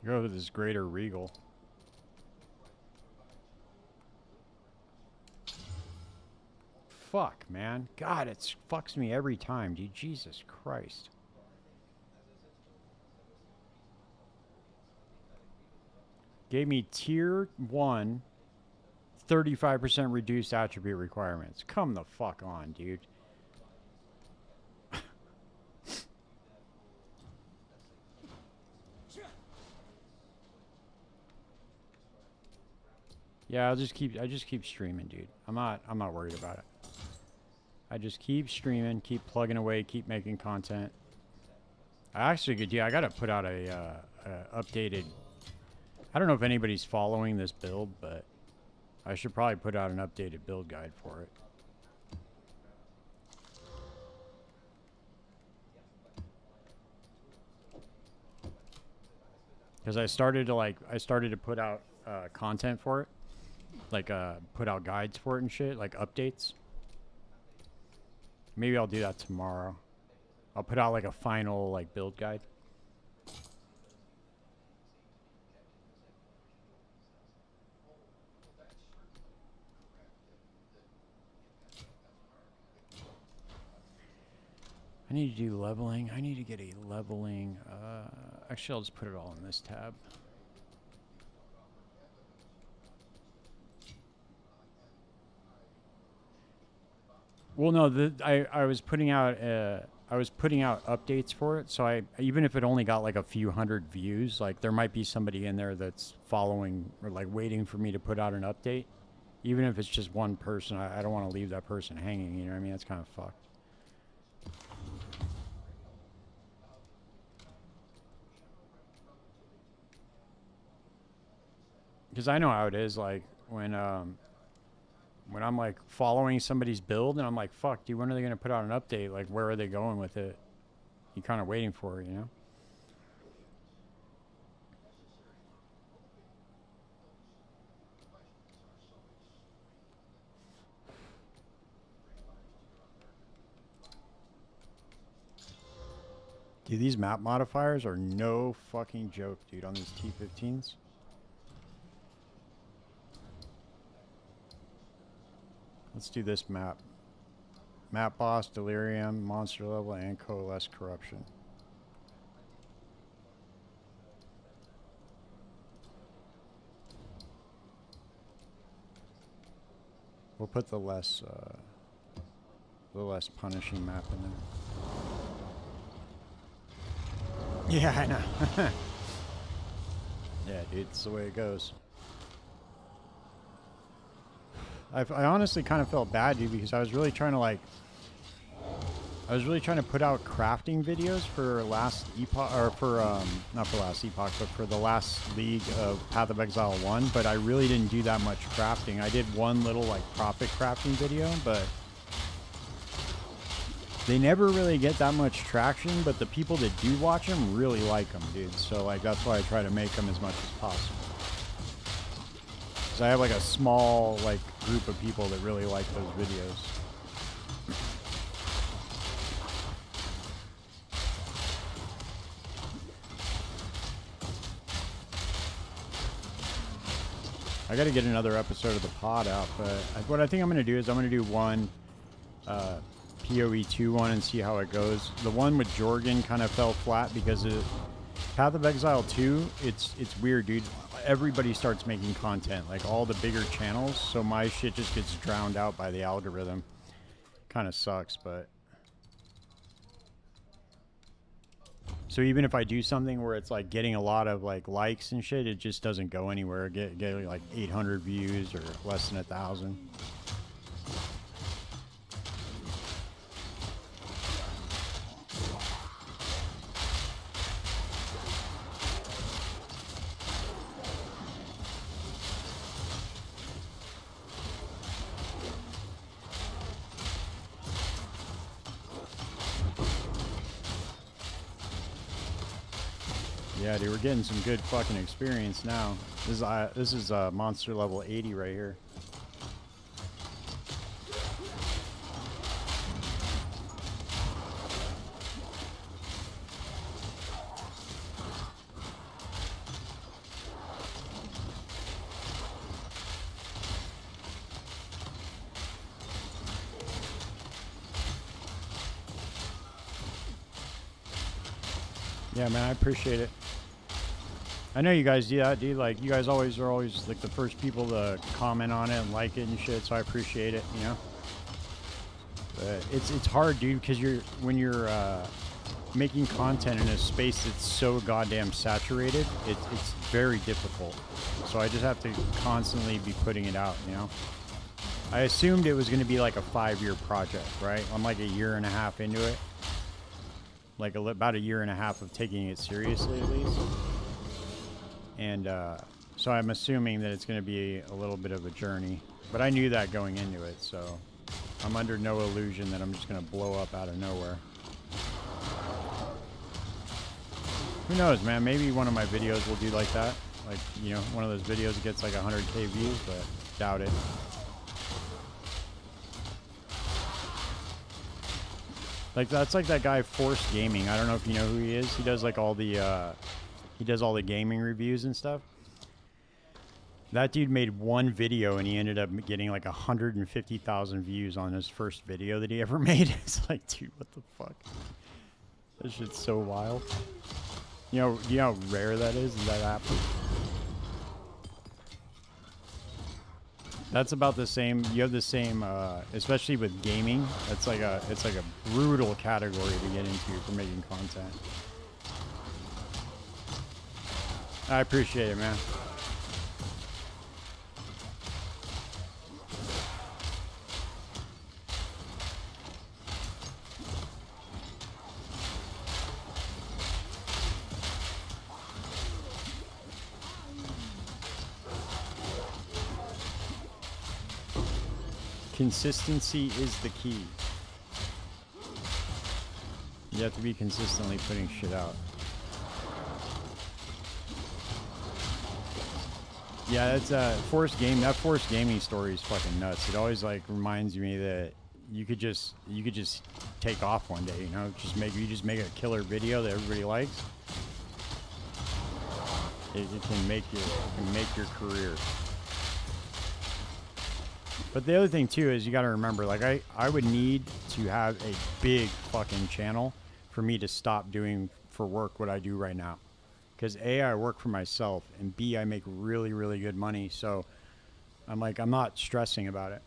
Go with this greater regal. Fuck, man. God, it fucks me every time, dude. Jesus Christ. Gave me tier 1, 35% reduced attribute requirements. Come the fuck on, dude. Yeah, I just keep streaming, dude. I'm not worried about it. I just keep streaming, keep plugging away, keep making content. I gotta put out a updated. I don't know if anybody's following this build, but I should probably put out an updated build guide for it. Because I started to put out content for it, like put out guides for it and shit, like updates. Maybe I'll do that tomorrow. I'll put out like a final like build guide. I need to do leveling. I need to get a leveling. Actually, I'll just put it all in this tab. Well, no, I was putting out updates for it. So even if it only got like a few hundred views, like there might be somebody in there that's following or like waiting for me to put out an update. Even if it's just one person, I don't want to leave that person hanging. You know what I mean? That's kind of fucked. Because I know how it is, like, when, when I'm like following somebody's build and I'm like, fuck, dude, when are they going to put out an update? Like, where are they going with it? You're kind of waiting for it, you know? Dude, these map modifiers are no fucking joke, dude, on these T15s. Let's do this map. Map boss, delirium, monster level, and coalesce corruption. We'll put the less punishing map in there. Yeah, I know. Yeah, dude, it's the way it goes. I honestly kind of felt bad, dude, because I was really trying to put out crafting videos for last epoch, or for not for last epoch, but for the last league of Path of Exile 1. But I really didn't do that much crafting. I did one little like profit crafting video, but they never really get that much traction. But the people that do watch them really like them, dude. So like that's why I try to make them as much as possible. So I have like a small like group of people that really like those videos. I got to get another episode of the pod out, but what I think I'm going to do is I'm going to do one PoE 2 one and see how it goes. The one with Jorgen kind of fell flat because Path of Exile 2, it's weird, dude. Everybody starts making content, like all the bigger channels, so my shit just gets drowned out by the algorithm. Kind of sucks, but... So even if I do something where it's like getting a lot of like likes and shit, it just doesn't go anywhere. Get like 800 views or less than 1,000. Yeah, dude, we're getting some good fucking experience now. This is monster level 80 right here. Yeah, man, I appreciate it. I know you guys do that, dude. Like, you guys are always like the first people to comment on it and like it and shit. So I appreciate it, you know. But it's hard, dude, because when you're making content in a space that's so goddamn saturated, it's very difficult. So I just have to constantly be putting it out, you know. I assumed it was going to be like a 5-year project, right? I'm like a year and a half into it. Like about a year and a half of taking it seriously, at least. And so I'm assuming that it's going to be a little bit of a journey. But I knew that going into it, so I'm under no illusion that I'm just going to blow up out of nowhere. Who knows, man? Maybe one of my videos will do like that. Like, you know, one of those videos gets like 100K views, but doubt it. Like, that's like that guy Force Gaming. I don't know if you know who he is. He does like all the gaming reviews and stuff. That dude made one video and he ended up getting like 150,000 views on his first video that he ever made. It's like, dude, what the fuck? That shit's so wild. You know how rare that is? Does that happen? That's about the same. You have the same, especially with gaming. It's like a brutal category to get into for making content. I appreciate it, man. Consistency is the key. You have to be consistently putting shit out. Yeah, that's Forced Game. That Forced Gaming story is fucking nuts. It always like reminds me that you could just take off one day, you know, just make a killer video that everybody likes. It can make your career. But the other thing too is you got to remember, like I would need to have a big fucking channel for me to stop doing for work what I do right now. Because A, I work for myself, and B, I make really, really good money. So I'm not stressing about it.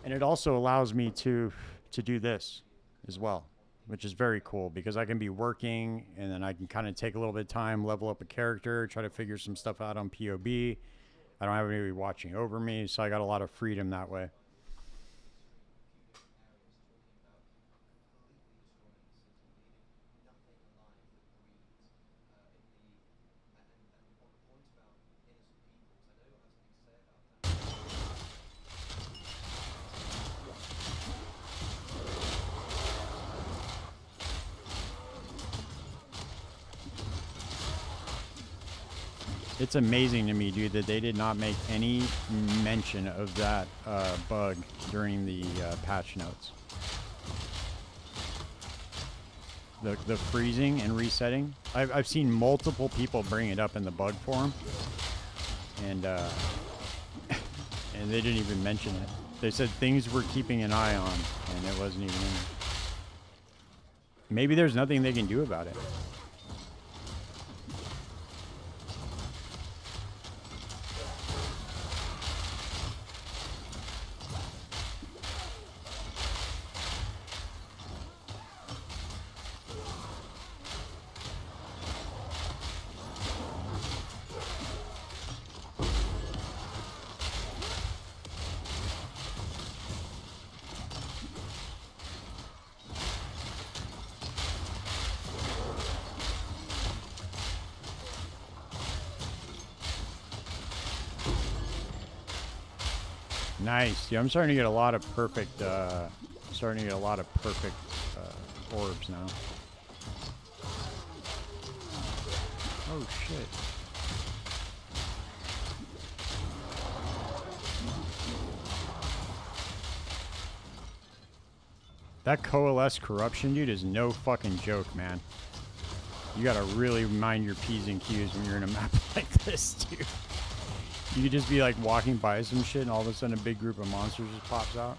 And it also allows me to do this as well, which is very cool because I can be working and then I can kind of take a little bit of time, level up a character, try to figure some stuff out on POB. I don't have anybody watching over me, so I got a lot of freedom that way. It's amazing to me, dude, that they did not make any mention of that bug during the patch notes. The freezing and resetting. I've seen multiple people bring it up in the bug forum, and and they didn't even mention it. They said things we're keeping an eye on, and it wasn't even in there. Maybe there's nothing they can do about it. Nice. Yeah, I'm starting to get a lot of perfect, orbs now. Oh shit. That coalesce corruption, dude, is no fucking joke, man. You gotta really mind your P's and Q's when you're in a map like this, dude. You could just be like walking by some shit and all of a sudden a big group of monsters just pops out.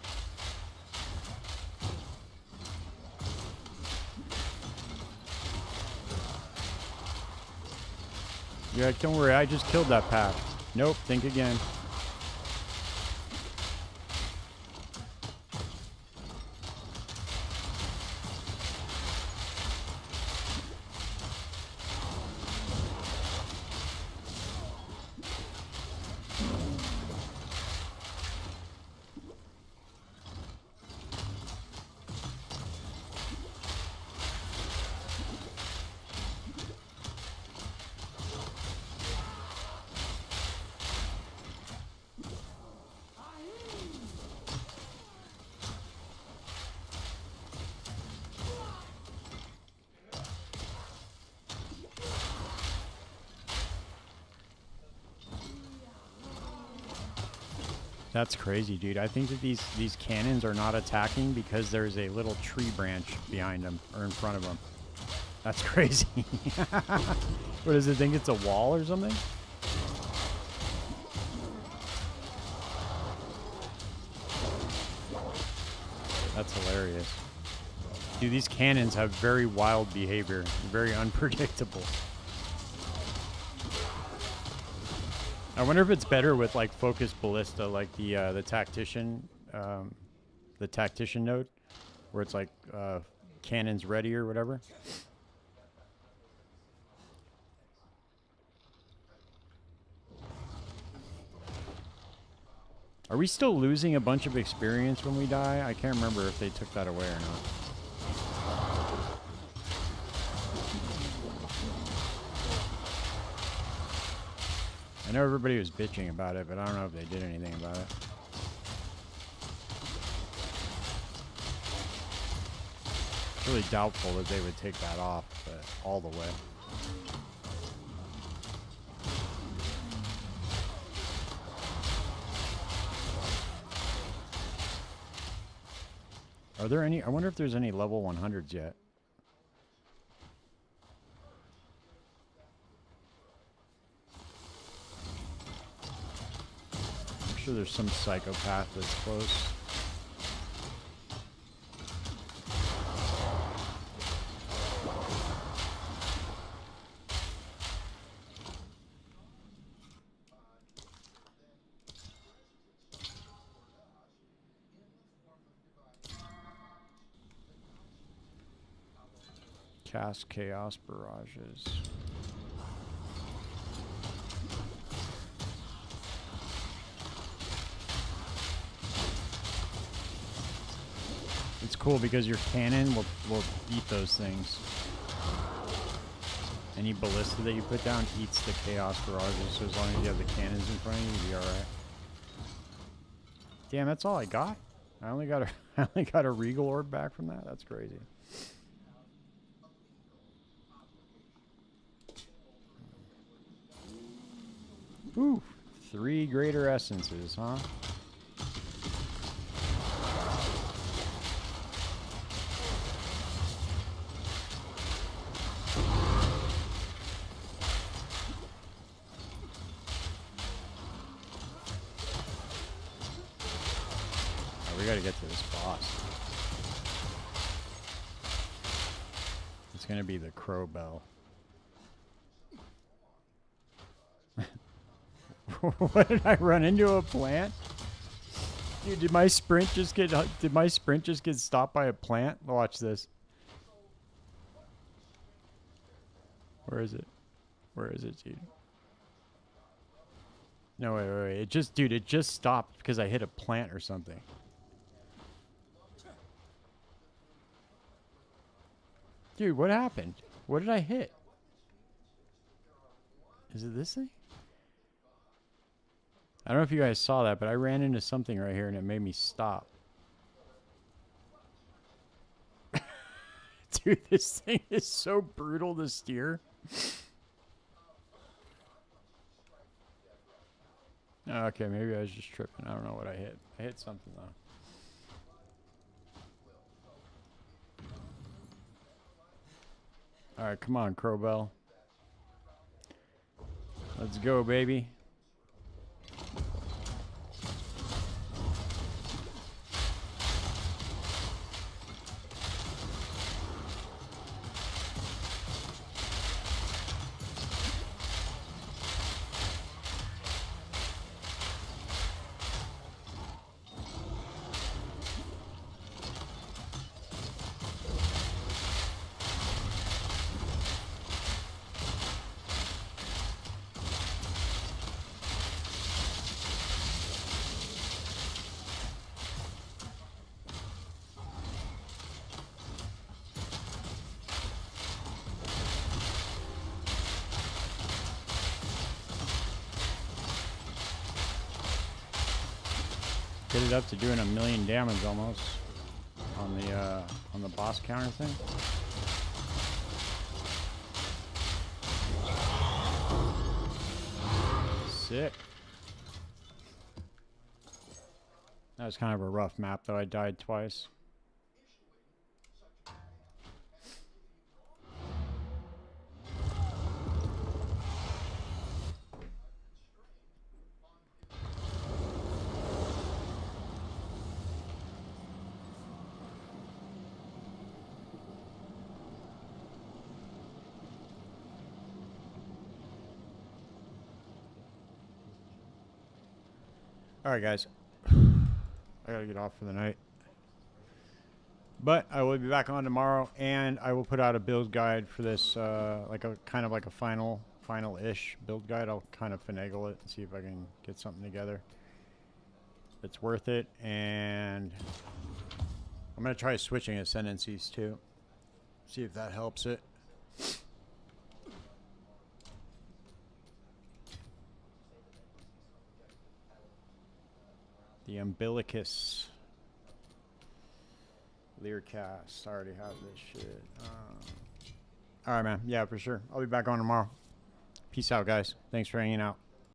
You're like, don't worry, I just killed that pack. Nope, think again. That's crazy, dude. I think that these cannons are not attacking because there's a little tree branch behind them or in front of them. That's crazy. What does it think? It's a wall or something? That's hilarious. Dude, these cannons have very wild behavior. Very unpredictable. I wonder if it's better with like focused ballista, like the tactician node, where it's like cannons ready or whatever. Are we still losing a bunch of experience when we die? I can't remember if they took that away or not. I know everybody was bitching about it, but I don't know if they did anything about it. really doubtful that they would take that off, but all the way. Are there any? I wonder if there's any level 100s yet. I'm sure there's some psychopath that's close. Cast chaos barrages. It's cool because your cannon will beat those things. Any ballista that you put down eats the chaos barrages, so as long as you have the cannons in front of you, you'll be alright. Damn, that's all I got? I only got a regal orb back from that? That's crazy. Ooh, 3 greater essences, huh? Oh, we gotta get to this boss. It's gonna be the crow bell. What, did I run into a plant? Dude, did my sprint just get stopped by a plant? Watch this. Where is it? Where is it, dude? No, wait. It just stopped because I hit a plant or something. Dude, what happened? What did I hit? Is it this thing? I don't know if you guys saw that, but I ran into something right here and it made me stop. Dude, this thing is so brutal to steer. Okay, maybe I was just tripping. I don't know what I hit. I hit something though. Alright, come on, Crowbell. Let's go, baby. Get it up to doing 1,000,000 damage almost on the boss counter thing. Sick. That was kind of a rough map though. I died twice. Alright guys, I gotta get off for the night, but I will be back on tomorrow and I will put out a build guide for this, like a kind of like a final-ish build guide. I'll kind of finagle it and see if I can get something together that's worth it, and I'm gonna try switching ascendancies too, see if that helps it. The umbilicus. Learcast. I already have this shit. All right, man. Yeah, for sure. I'll be back on tomorrow. Peace out, guys. Thanks for hanging out.